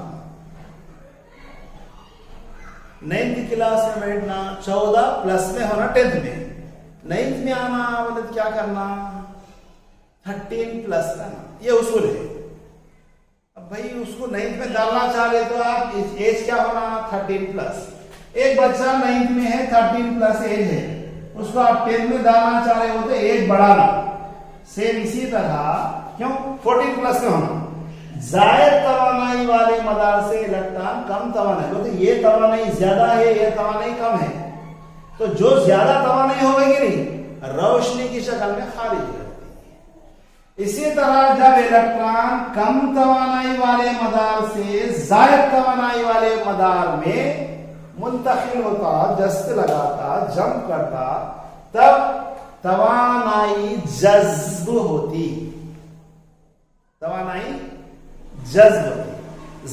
9th क्लास में बैठना 14 प्लस में होना 10th में, 9th में आना मतलब क्या करना 13 प्लस करना, ये उसूल है। अब भाई उसको 9th में डालना चाह रहे तो आप एज क्या होना 13 प्लस। एक बच्चा 9th में है 13 प्लस एज है, उसको आप 10th में डालना चाह रहे हो तो एज बढ़ाना, सेम इसी तरह क्यों 14 प्लस में होना। जायद तवानाई वाले मदार से इलेक्ट्रॉन कम तवानाई, बोलते ये तवानाई ज्यादा है, ये तवानाई कम है, तो जो ज्यादा तवानाई होगी नहीं रोशनी की शक्ल में खारिज रहती है। इसी तरह जब इलेक्ट्रॉन कम तवानाई वाले मदार से जायद तवानाई वाले मदार में मुंतकिल होता, जस्त लगाता, जंप करता, तब तवानाई जज्ब होती, तवानाई जज्ब होती।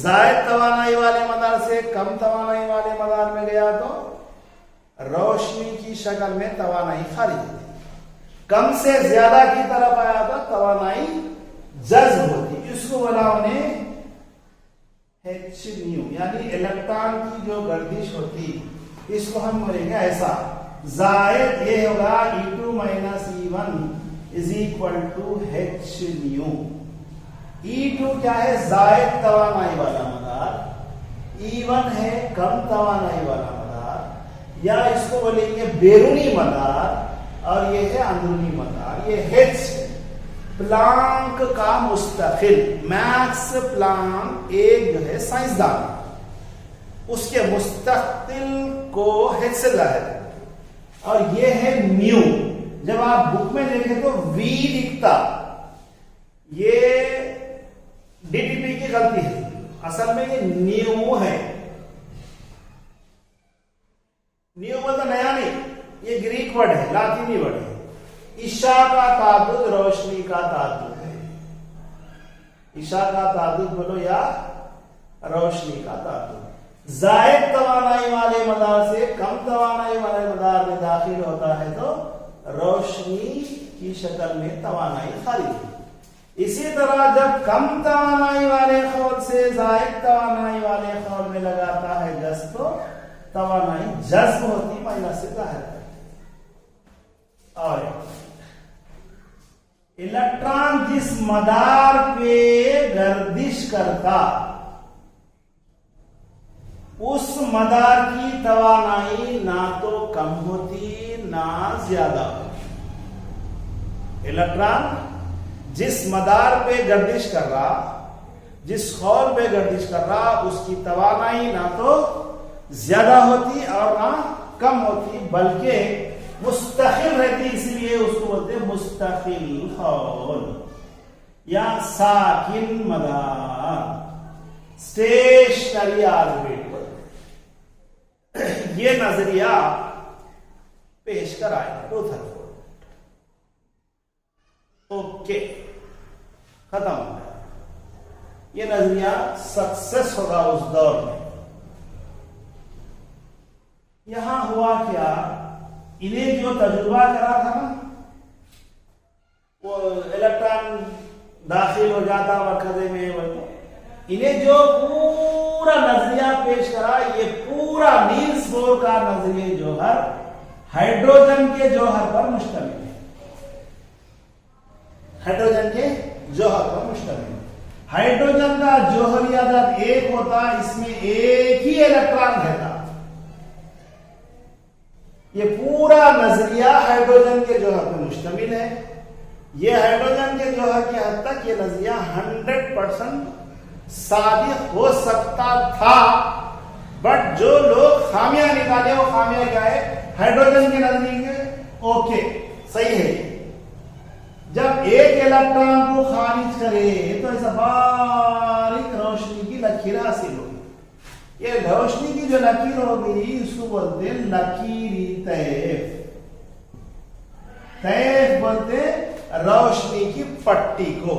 जायद तवानाई वाले मदार से कम तवानाई वाले मदार में गया तो रोशनी की शक्ल में तवानाई खारिज होती, कम से ज्यादा की तरफ आया तो तवानाई जज्ब होती। इसको बोला उन्हें h न्यू, यानी इलेक्ट्रॉन की जो गर्दिश होती, इसको हम बोलेंगे ऐसा, जायद ये होगा E2 minus E1 is equal to h nu. E2 क्या है? जायद तवानाई वाला मदार, E1 है कम तवानाई वाला मदार, या इसको बोलेंगे बैरूनी मदार, और ये है अंदरूनी मदार। ये H प्लांक का मुस्तकिल, मैक्स प्लांक एक जो है साइंसदान, उसके मुस्तकिल को H से जाहिर है, और ये है न्यू। जब आप बुक में देखें तो V लिखता, ये डीटीपी की गलती है, असल में ये न्यू है। न्यू मतलब नया नहीं, ये ग्रीक वर्ड है, लातीनी वर्ड है। ईशा का ताद्दुद रोशनी का ताद्दुद है, ईशा का ताद्दुद बोलो या रोशनी का ताद्दुद। जायद तवानाई वाले मदार से कम तवानाई वाले मदार में दाखिल होता है तो रोशनी की शक्ल में तवानाई खारिज। इसी तरह जब कम तवानाई वाले खौल से जायद तवानाई वाले खौल में लगाता है जज्ब, तो तवानाई जज्ब होती, माइनस से जाहिर है। और इलेक्ट्रॉन जिस मदार पे गर्दिश करता, उस मदार की तवानाई ना तो कम होती ना ज्यादा होती। इलेक्ट्रॉन जिस मदार पे गर्दिश कर रहा, जिस खौल पे गर्दिश कर रहा, उसकी तवानाई ना तो ज्यादा होती और ना कम होती, बल्कि मुस्तकिल रहती, इसलिए उसको बोलते हैं मुस्तकिल खौल या साकिन मदार, स्टेशनरी ऑर्बिट। ये नजरिया पेश कराए रुदरफोर्ड। ओके, खत्म हो गया। ये नजरिया सक्सेस होगा उस दौर में। यहां हुआ क्या, इन्हें जो तजुर्बा करा था ना, वो इलेक्ट्रॉन दाखिल हो जाता मरकज़े में, इन्हें जो पूरा नजरिया पेश करा, ये पूरा नील्स बोर का नजरिया जौहर हाइड्रोजन के जौहर पर मुश्तमिल है, हाइड्रोजन के जौहर पर मुश्तमिल है। हाइड्रोजन का जौहरिया जब एक होता, इसमें एक ही इलेक्ट्रॉन रहता। ये पूरा नजरिया हाइड्रोजन के जौहर पर मुश्तमिल है। ये हाइड्रोजन के जौहर की हद तक ये नजरिया 100% सादिक हो सकता था, बट जो लोग खामियां निकाले वो खामियां क्या है? हाइड्रोजन के नजदीक ओके सही है। जब एक इलेक्ट्रॉन को खारिज करे तो ऐसा बारीक रोशनी की लकीर हासिल होगी। ये रोशनी की जो लकीर होगी उसको बोलते हैं लकीरी तैफ। तैफ बोलते हैं रोशनी की पट्टी को।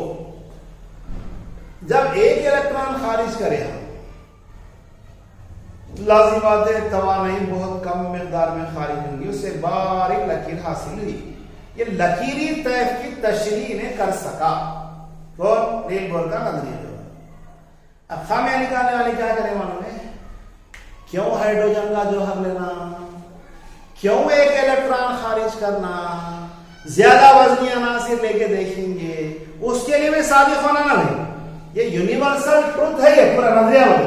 जब एक इलेक्ट्रॉन खारिज करे हम, लाजिम बात है तवानाई बहुत कम मिकदार में खारिज होंगी, उससे बारीक लकीर हासिल हुई। ये लकीरी तैफ की तशरीह ने कर सका कौन? नील बोर का नजरिया। अब खामियां निकालने वाले क्या करें मालूम है? क्यों हाइड्रोजन का जौहर लेना, क्यों एक इलेक्ट्रॉन खारिज करना, ज्यादा वजनी अनासिर लेके देखेंगे, उसके लिए भी सादिक होना ना भाई, ये यूनिवर्सल ट्रुथ है, ये पूरा नजरिया हो।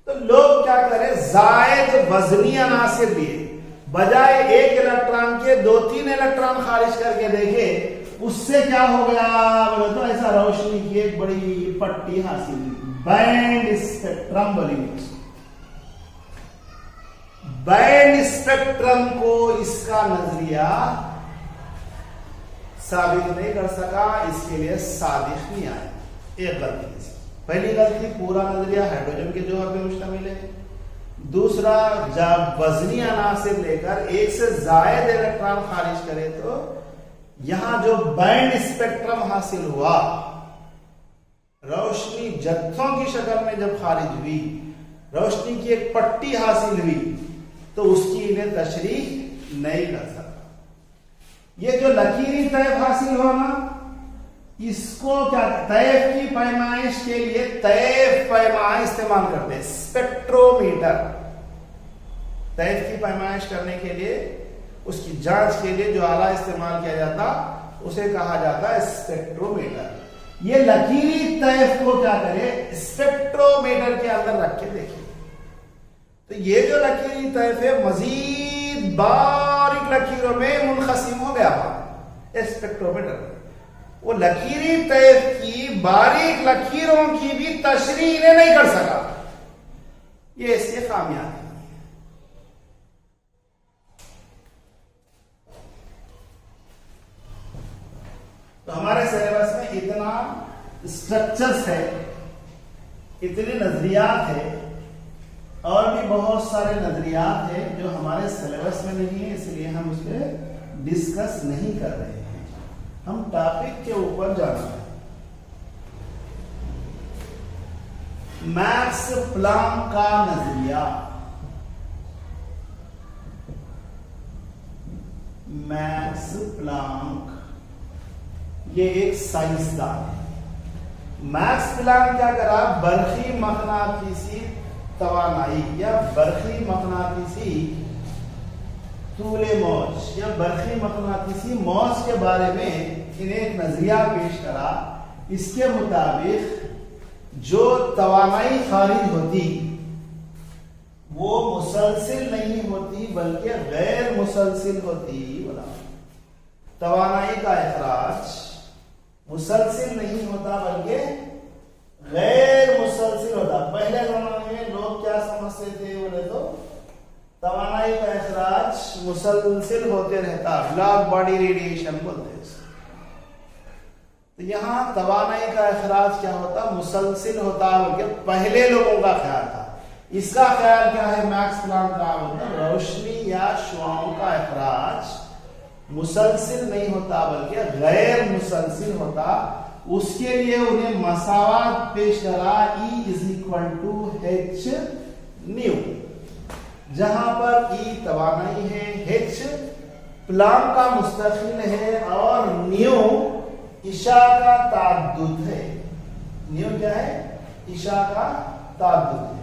तो लोग क्या करें? जायद वजनी अनासिर लिए बजाय एक इलेक्ट्रॉन के 2-3 इलेक्ट्रॉन खारिज करके देखे, उससे क्या हो गया बोले तो ऐसा रोशनी की एक बड़ी पट्टी हासिल हुई, बैंड स्पेक्ट्रम बोलेंगे। बैंड स्पेक्ट्रम को इसका नजरिया साबित नहीं कर सका, इसके लिए सादिक नहीं आया। एक गलती, पहली गलती पूरा नजरिया हाइड्रोजन के जौहर पे मुश्तमिल है। दूसरा, जब वजनी अनासिर लेकर एक से ज्यादा इलेक्ट्रॉन खारिज करे तो यहां जो बैंड स्पेक्ट्रम हासिल हुआ, रोशनी जत्थों की शक्ल में जब खारिज हुई, रोशनी की एक पट्टी हासिल हुई, तो उसकी इन्हें तशरीह नहीं कर सका। ये जो लकीरी तैफ हासिल हुआ ना, इसको क्या तैफ की पैमाइश के लिए तैफ पैमाइश इस्तेमाल करते हैं, स्पेक्ट्रोमीटर। तैफ की पैमाइश करने के लिए, उसकी जांच के लिए जो आला इस्तेमाल किया जाता उसे कहा जाता है स्पेक्ट्रोमीटर। ये लकीरी तैफ को क्या करे? स्पेक्ट्रोमीटर के अंदर रख के देखिए, तो ये जो लकीरी तैफ है मजीद बारीक लकीरों में मुनक़सिम हो गया था स्पेक्ट्रोमीटर। वो लकीरी तैफ की बारीक लकीरों की भी तशरीह नहीं कर सका, ये इसके खामियां हैं। तो हमारे सिलेबस में इतना स्ट्रक्चर्स है, इतने नजरियात है, और भी बहुत सारे नजरियात है जो हमारे सिलेबस में नहीं है, इसलिए हम उस पर डिस्कस नहीं कर रहे हैं। हम टॉपिक के ऊपर जाना है। मैक्स प्लांक का नजरिया। मैक्स प्लांक ये एक साइंसदान है। मैक्स प्लांक क्या करा? बरखी मकनातीसी तवानाई या बरखी मकनातीसी तूले मौज या बरखी मकनातीसी मौज के बारे में इन्हें एक नजरिया पेश करा। इसके मुताबिक जो तवानाई खारिज होती वो मुसलसिल नहीं होती बल्कि गैर मुसलसिल होती। बोला तवानाई का इखराज मुसलसिल नहीं होता बल्कि गैर मुसलसिल होता। पहले जमाने में लोग क्या समझते थे बोले तो तवानाई का इखराज मुसलसिल होते रहता, ब्लैक बॉडी रेडिएशन बोलते हैं। तो यहां तवानाई का इखराज क्या होता? मुसलसिल होता, बल्कि पहले लोगों का ख्याल था। इसका ख्याल क्या है? मैक्स प्लांक का मतलब रोशनी या शुआओं का इखराज मुसलसिल नहीं होता बल्कि गैर मुसलसिल होता। उसके लिए उन्हें मसावात पेश करा, E = H न्यू, जहां पर E तवानाई है, H प्लांक का मुस्तकिल है और न्यू इशा का ताद्दुद है। न्यू क्या है? इशा का ताद्दुद है,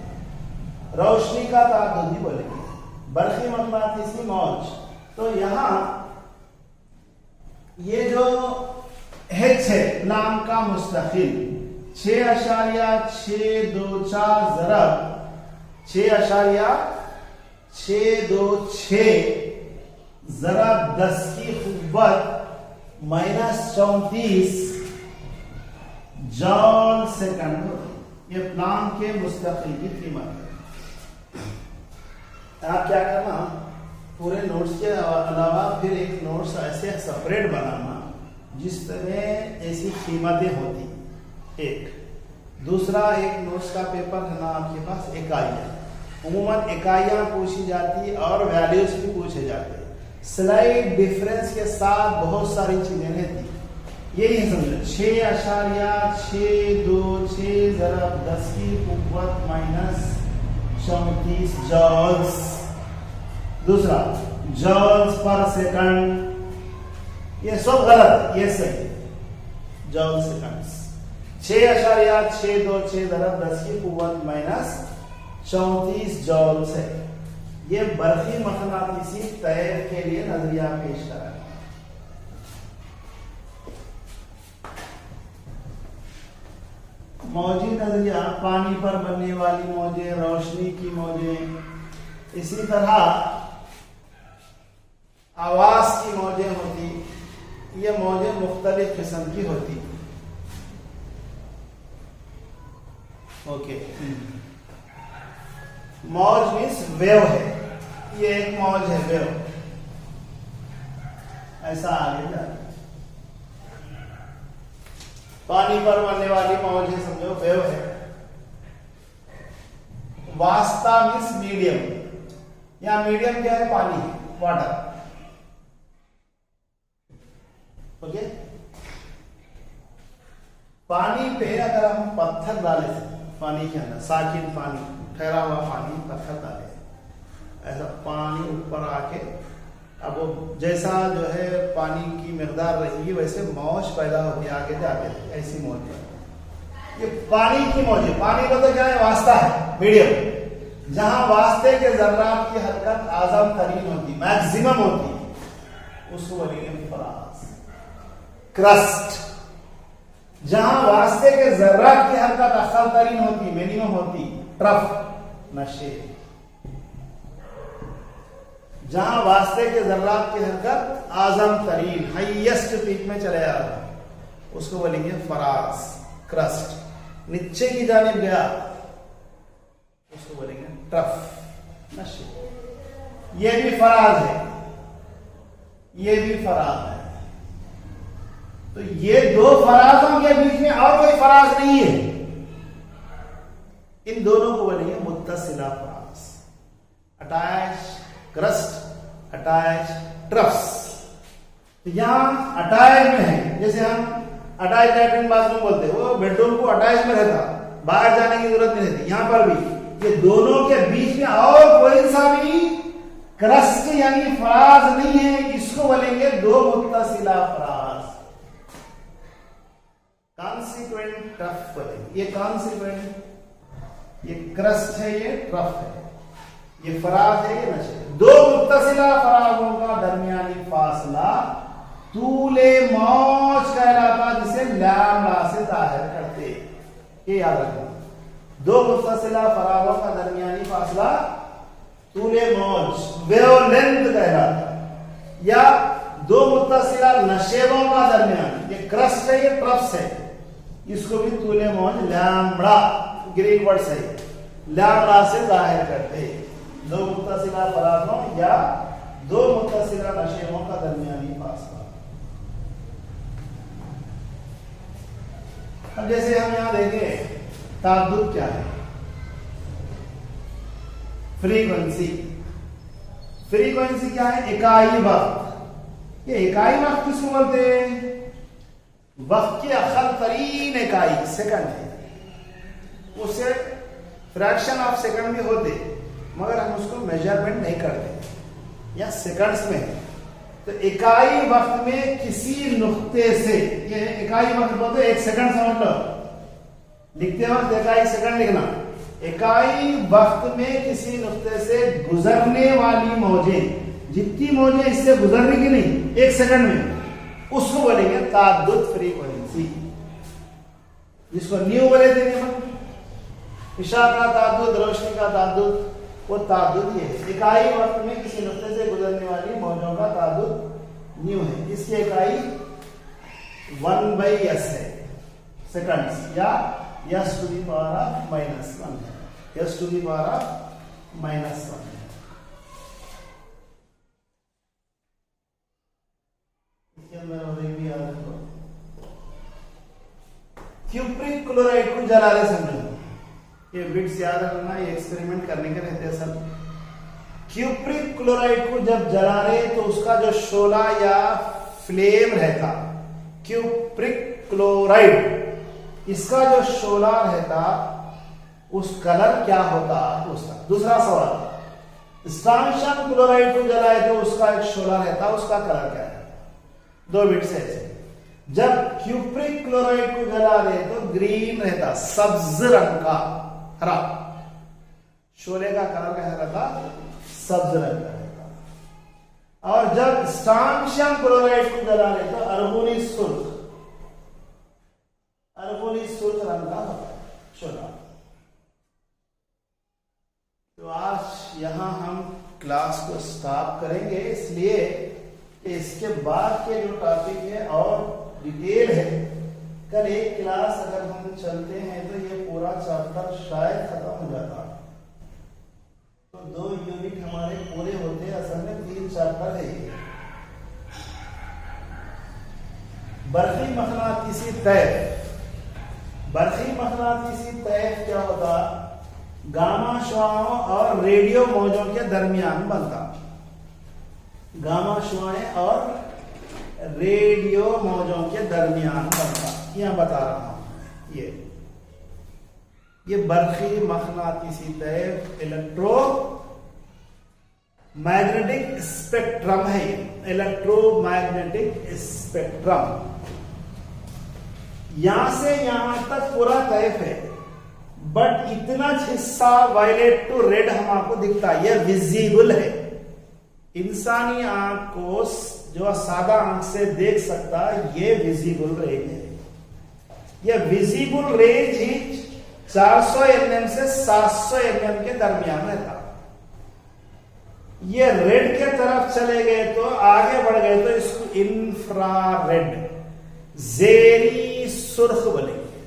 रोशनी का ताद्दुद ही बोलेंगे। बरखी मकनातीसी मौज। तो यहां ये जो H है प्लांक का मुस्तकिल 6.624 ज़रब 6.626 ज़रब 10 की क़ुव्वत -34 जॉल सेकंड होती है। ये प्लांक के मुस्तकिल की कीमत है। आप क्या करना, पूरे नोट्स के अलावा फिर एक नोट्स ऐसे सेपरेट बनाना जिसमें ऐसी कीमतें होती। एक दूसरा, एक नोट्स का पेपर है ना आपके पास, इकाइयाँ, उम्मूमन इकाइयाँ पूछी जाती और वैल्यूज भी पूछे जाते हैं। स्लाइड डिफरेंस के साथ बहुत सारी चीजें रहती, यही है समझो। 6.626 ज़रब 10 की कुव्वत माइनस 34 जॉल्स। दूसरा, जॉल्स पर सेकंड, ये सब गलत, ये सही, जॉल सेकंड्स। 6.626 ज़रब 10 की कुव्वत माइनस 34 जॉल्स है। ये बर्फी मकनातीसी तैर के लिए नजरिया पेश करा है। मौजी नजरिया, पानी पर बनने वाली मौजें, रोशनी की मौजें, इसी तरह आवाज की मौजें होती। ये मौजें मुख्तलिफ किस्म की होती। ओके, मौज मीन्स वेव है, ये एक मौज है, वेव, ऐसा आगे जाए। पानी पर बनने वाली मौज है, समझो वेव है। वास्ता मीन्स मीडियम, या मीडियम क्या है, पानी, वाटर। ओके, पानी पे अगर हम पत्थर डाले, पानी के अंदर साकिन पानी, ठहरा हुआ पानी, पत्थर डाले, ऐसा पानी ऊपर आके, अब वो जैसा जो है पानी की मिकदार रहेगी वैसे मौज पैदा होती आगे जाके, ऐसी मौज है। ये पानी की मौज है। पानी का तो क्या है, वास्ता है, मीडियम, जहां वास्ते के जर्रात की हरकत आजम तरीन होती, मैक्सिमम होती, उसको बोलेंगे फराज। क्रस्ट, जहां वास्ते के जर्रात की हरकत अक्सर तरीन होती, मिनिमम होती, ट्रफ, नशे। जहां वास्ते के जर्रात की हरकत आजम तरीन, हाईएस्ट पीक में चले जा रहा है, उसको बोलेंगे फराज, क्रस्ट। नीचे की जानिब गया, उसको बोलेंगे ट्रफ, नशे। ये भी फराज है, ये भी फराज है। तो ये दो फराजों के बीच में और कोई फराज नहीं है। इन दोनों को बोलेंगे मुत्तसिला फराज, अटैच क्रस्ट, अटैच ट्रफ्स। यहां अटैच में है, जैसे हम अटैच लैट्रिन बाथरूम बोलते हैं, वो बेडरूम को अटैच में रहता, बाहर जाने की जरूरत नहीं रहती। यहां पर भी ये दोनों के बीच में और कोई सा भी क्रस्ट यानी फराज नहीं है, इसको बोलेंगे दो मुत्तसिला फराज, कॉन्सिक्वेंट ट्रफ बोलेंगे। ये कॉन्सिक्वेंट, ये क्रस्ट है, ये ट्रफ है, ये फराज है, ये नशे। दो मुत्तसिला फराजों का दरमियानी फासला तूले मौज कहलाता, जिसे लैम्डा से जाहिर करते। ये याद रखना, दो मुत्तसिला फराजों का दरमियानी फासला तूले मौज, वेवलेंथ कहलाता, या दो मुत्तसिला नशेबों का दरमियान, ये क्रस्ट है, ये ट्रफ्स है, इसको भी तूले मौज लैम्डा, ग्रीक वर्ड से लैम्डा से जाहिर करते। दो मुत्तसिला फराजों या दो मुत्तसिला नशेबों का दरमियानी फासला। अब जैसे हम यहां देखें, ताद्दुद क्या है, फ्रीक्वेंसी। फ्रीक्वेंसी क्या है, इकाई वक्त। ये इकाई वक्त किसको बोलते हैं, वक्त की अखल तरीन इकाई सेकंड है। उससे फ्रैक्शन ऑफ सेकंड भी होते, मगर हम उसको मेजरमेंट नहीं करते, या सेकंड्स में। तो इकाई वक्त में किसी नुक्ते से, ये इकाई वक्त बोलते, एक सेकंड समझ लो, लिखते वक्त इकाई सेकंड लिखना। इकाई वक्त में किसी नुक्ते से गुजरने वाली मौजें, जितनी मौजें इससे गुजरने की नहीं एक सेकंड में, उसको बोलेंगे ताद्दुद फ्रीक्वेंसी, जिसको न्यू बोले थे, इशा का ताद्दुद, रोशनी का ताद्दुद, वो ताद्दुद ये है। इकाई वक्त में किसी नुक्ते से गुजरने वाली मौजों का ताद्दुद न्यू है। इसकी इकाई 1/s है, सेकंड्स, या s to the power of -1 है, s to the power of -1 है। इसके अंदर और एक भी याद रखो, क्यूप्रिक क्लोराइड को जला रहे समझो, ये बिट्स याद रखना, ये एक्सपेरिमेंट करने के रहते हैं सब। क्यूप्रिक क्लोराइड को जब जला रहे तो उसका जो शोला या फ्लेम रहता, क्यूप्रिक क्लोराइड, इसका जो शोला रहता उस कलर क्या होता उसका। दूसरा सवाल, स्ट्रॉन्शियम क्लोराइड को जलाए तो उसका एक शोला रहता, उसका कलर क्या है। 2 बिट्स ऐसे, जब क्यूप्रिक क्लोराइड को जला रहे तो ग्रीन रहता, सब्ज रंग का, हरा, शोले का कलर कैसा रहता, सब्ज रंग का रहता। और जब स्ट्रॉन्शियम क्लोराइड को जला रहे तो अर्बुनी सुर्ख रंग का होता शोला। तो आज यहां हम क्लास को स्टॉप करेंगे, इसलिए इसके बाद के जो टॉपिक है और डिटेल है, कल एक क्लास अगर हम चलते हैं तो ये पूरा चैप्टर शायद खत्म हो जाता। तो 2 यूनिट हमारे पूरे होते हैं, असल में 3 चैप्टर है ये। बर्फी मखनातीसी तैफ, बर्फी मखनातीसी तैफ क्या होता, गामा शुआओं और रेडियो मौजों के दरमियान बनता। गामा शुआएं और रेडियो मौजों के दरमियान बनता, यहां बता रहा हूं। ये barfi मखनातीसी Taif electro magnetic spectrum है, इलेक्ट्रोमैग्नेटिक स्पेक्ट्रम। यहां से यहां तक पूरा तैफ है, बट इतना हिस्सा वायलेट टू रेड हम आपको दिखता है, यह विजिबल है। इंसानी आंख को जो सादा आंख से देख सकता है, ये विजिबल रेंज है। यह विजिबल रेंज ही 400 mm से 700 mm के दरमियान रहता। ये रेड के तरफ चले गए तो आगे बढ़ गए तो इसको इंफ्रारेड, जेरी सुर्ख बोलेंगे।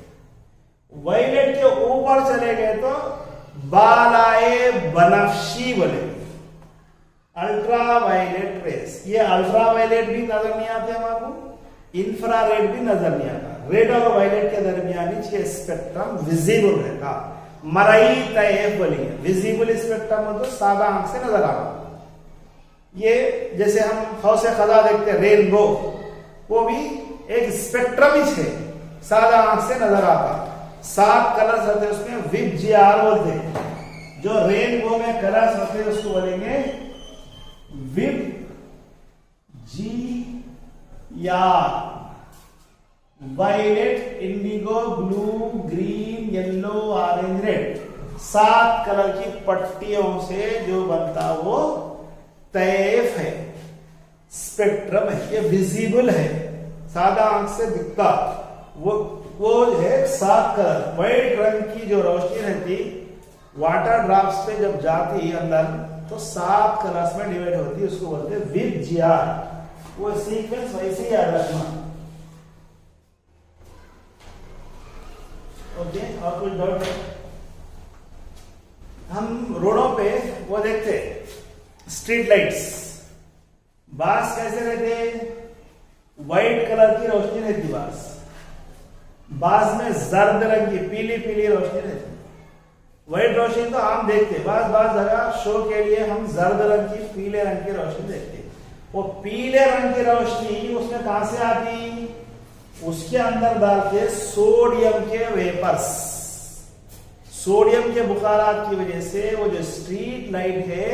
वायलेट के ऊपर चले गए तो बालाए बनफशी बोलेंगे। अल्ट्रा वायलेट रेस, ये अल्ट्रा वायलेट भी नजर नहीं आते हमको, इंफ्रारेड भी नजर नहीं आता। रेड और वायलेट के दरमियान ये स्पेक्ट्रम विजिबल रहता। मरई तैफ बोलेंगे, विजिबल स्पेक्ट्रम हो तो सादा आंख से नजर आता। ये जैसे हम खौसे खजा देखते हैं रेनबो, वो भी एक स्पेक्ट्रम ही है, सादा आंख से नजर आता। 7 कलर्स होते हैं उसमें, विप जीआर बोलते हैं। जो रेनबो में कलर्स होते हैं उसको बोलेंगे विप जी या violet, indigo, blue, green, yellow, orange, red. 7 colour की पट्टियों से जो बनता वो तैफ है, स्पेक्ट्रम है, ये विजिबल है, सादा आंख से दिखता। वो है 7 कलर। व्हाइट रंग की जो रोशनी रहती वाटर ड्रॉप्स पे जब जाती अंदर तो 7 कलर्स में डिवाइड होती है, उसको बोलते हैं विप जीआर। वो सीक्वेंस वैसे ही याद रखना। ओके, और कुछ डाउट है? हम रोडों पे वो देखते स्ट्रीट लाइट्स, बास कैसे रहते, व्हाइट कलर की रोशनी रहती बास में जर्द रंग की पीली पीली रोशनी रहती। व्हाइट रोशनी तो आम देखते, बास जगह शो के लिए हम जर्द रंग की, पीले रंग की रोशनी देखते। वो पीले रंग की रोशनी उसमें कहां से आती, उसके अंदर डालते सोडियम के वेपर्स, सोडियम के बुखारात की वजह से वो जो स्ट्रीट लाइट है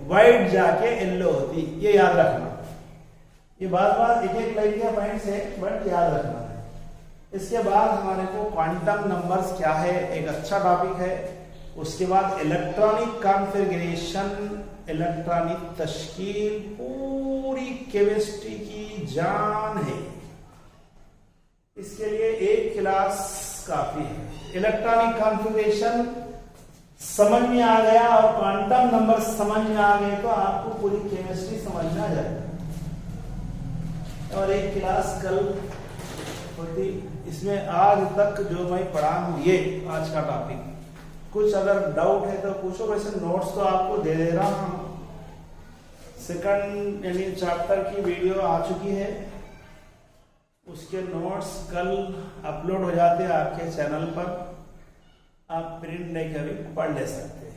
व्हाइट जाके येलो होती। ये याद रखना, ये बात एक लाइन के पॉइंट्स है, बट याद रखना है। इसके बाद हमारे को क्वांटम नंबर्स क्या है, एक अच्छा टॉपिक है। उसके बाद इलेक्ट्रॉनिक कॉन्फ़िगरेशन, इलेक्ट्रॉनिक तश्कील, पूरी केमिस्ट्री की जान है। इसके लिए एक क्लास काफी है। इलेक्ट्रॉनिक कॉन्फ़िगरेशन समझ में आ गया और क्वांटम नंबर समझ में आ गए तो आपको पूरी केमिस्ट्री समझ में आ जाएगी। और एक क्लास कल होती। इसमें आज तक जो मैं पढ़ा हूँ ये आज का टॉपिक, कुछ अगर डाउट है तो पूछो, वैसे नोट्स तो आपको दे दे रहा हूँ। सेकंड यानी चैप्टर की वीडियो आ चुकी है, उसके नोट्स कल अपलोड हो जाते हैं आपके चैनल पर, आप प्रिंट नहीं कभी पढ़ ले सकते हैं।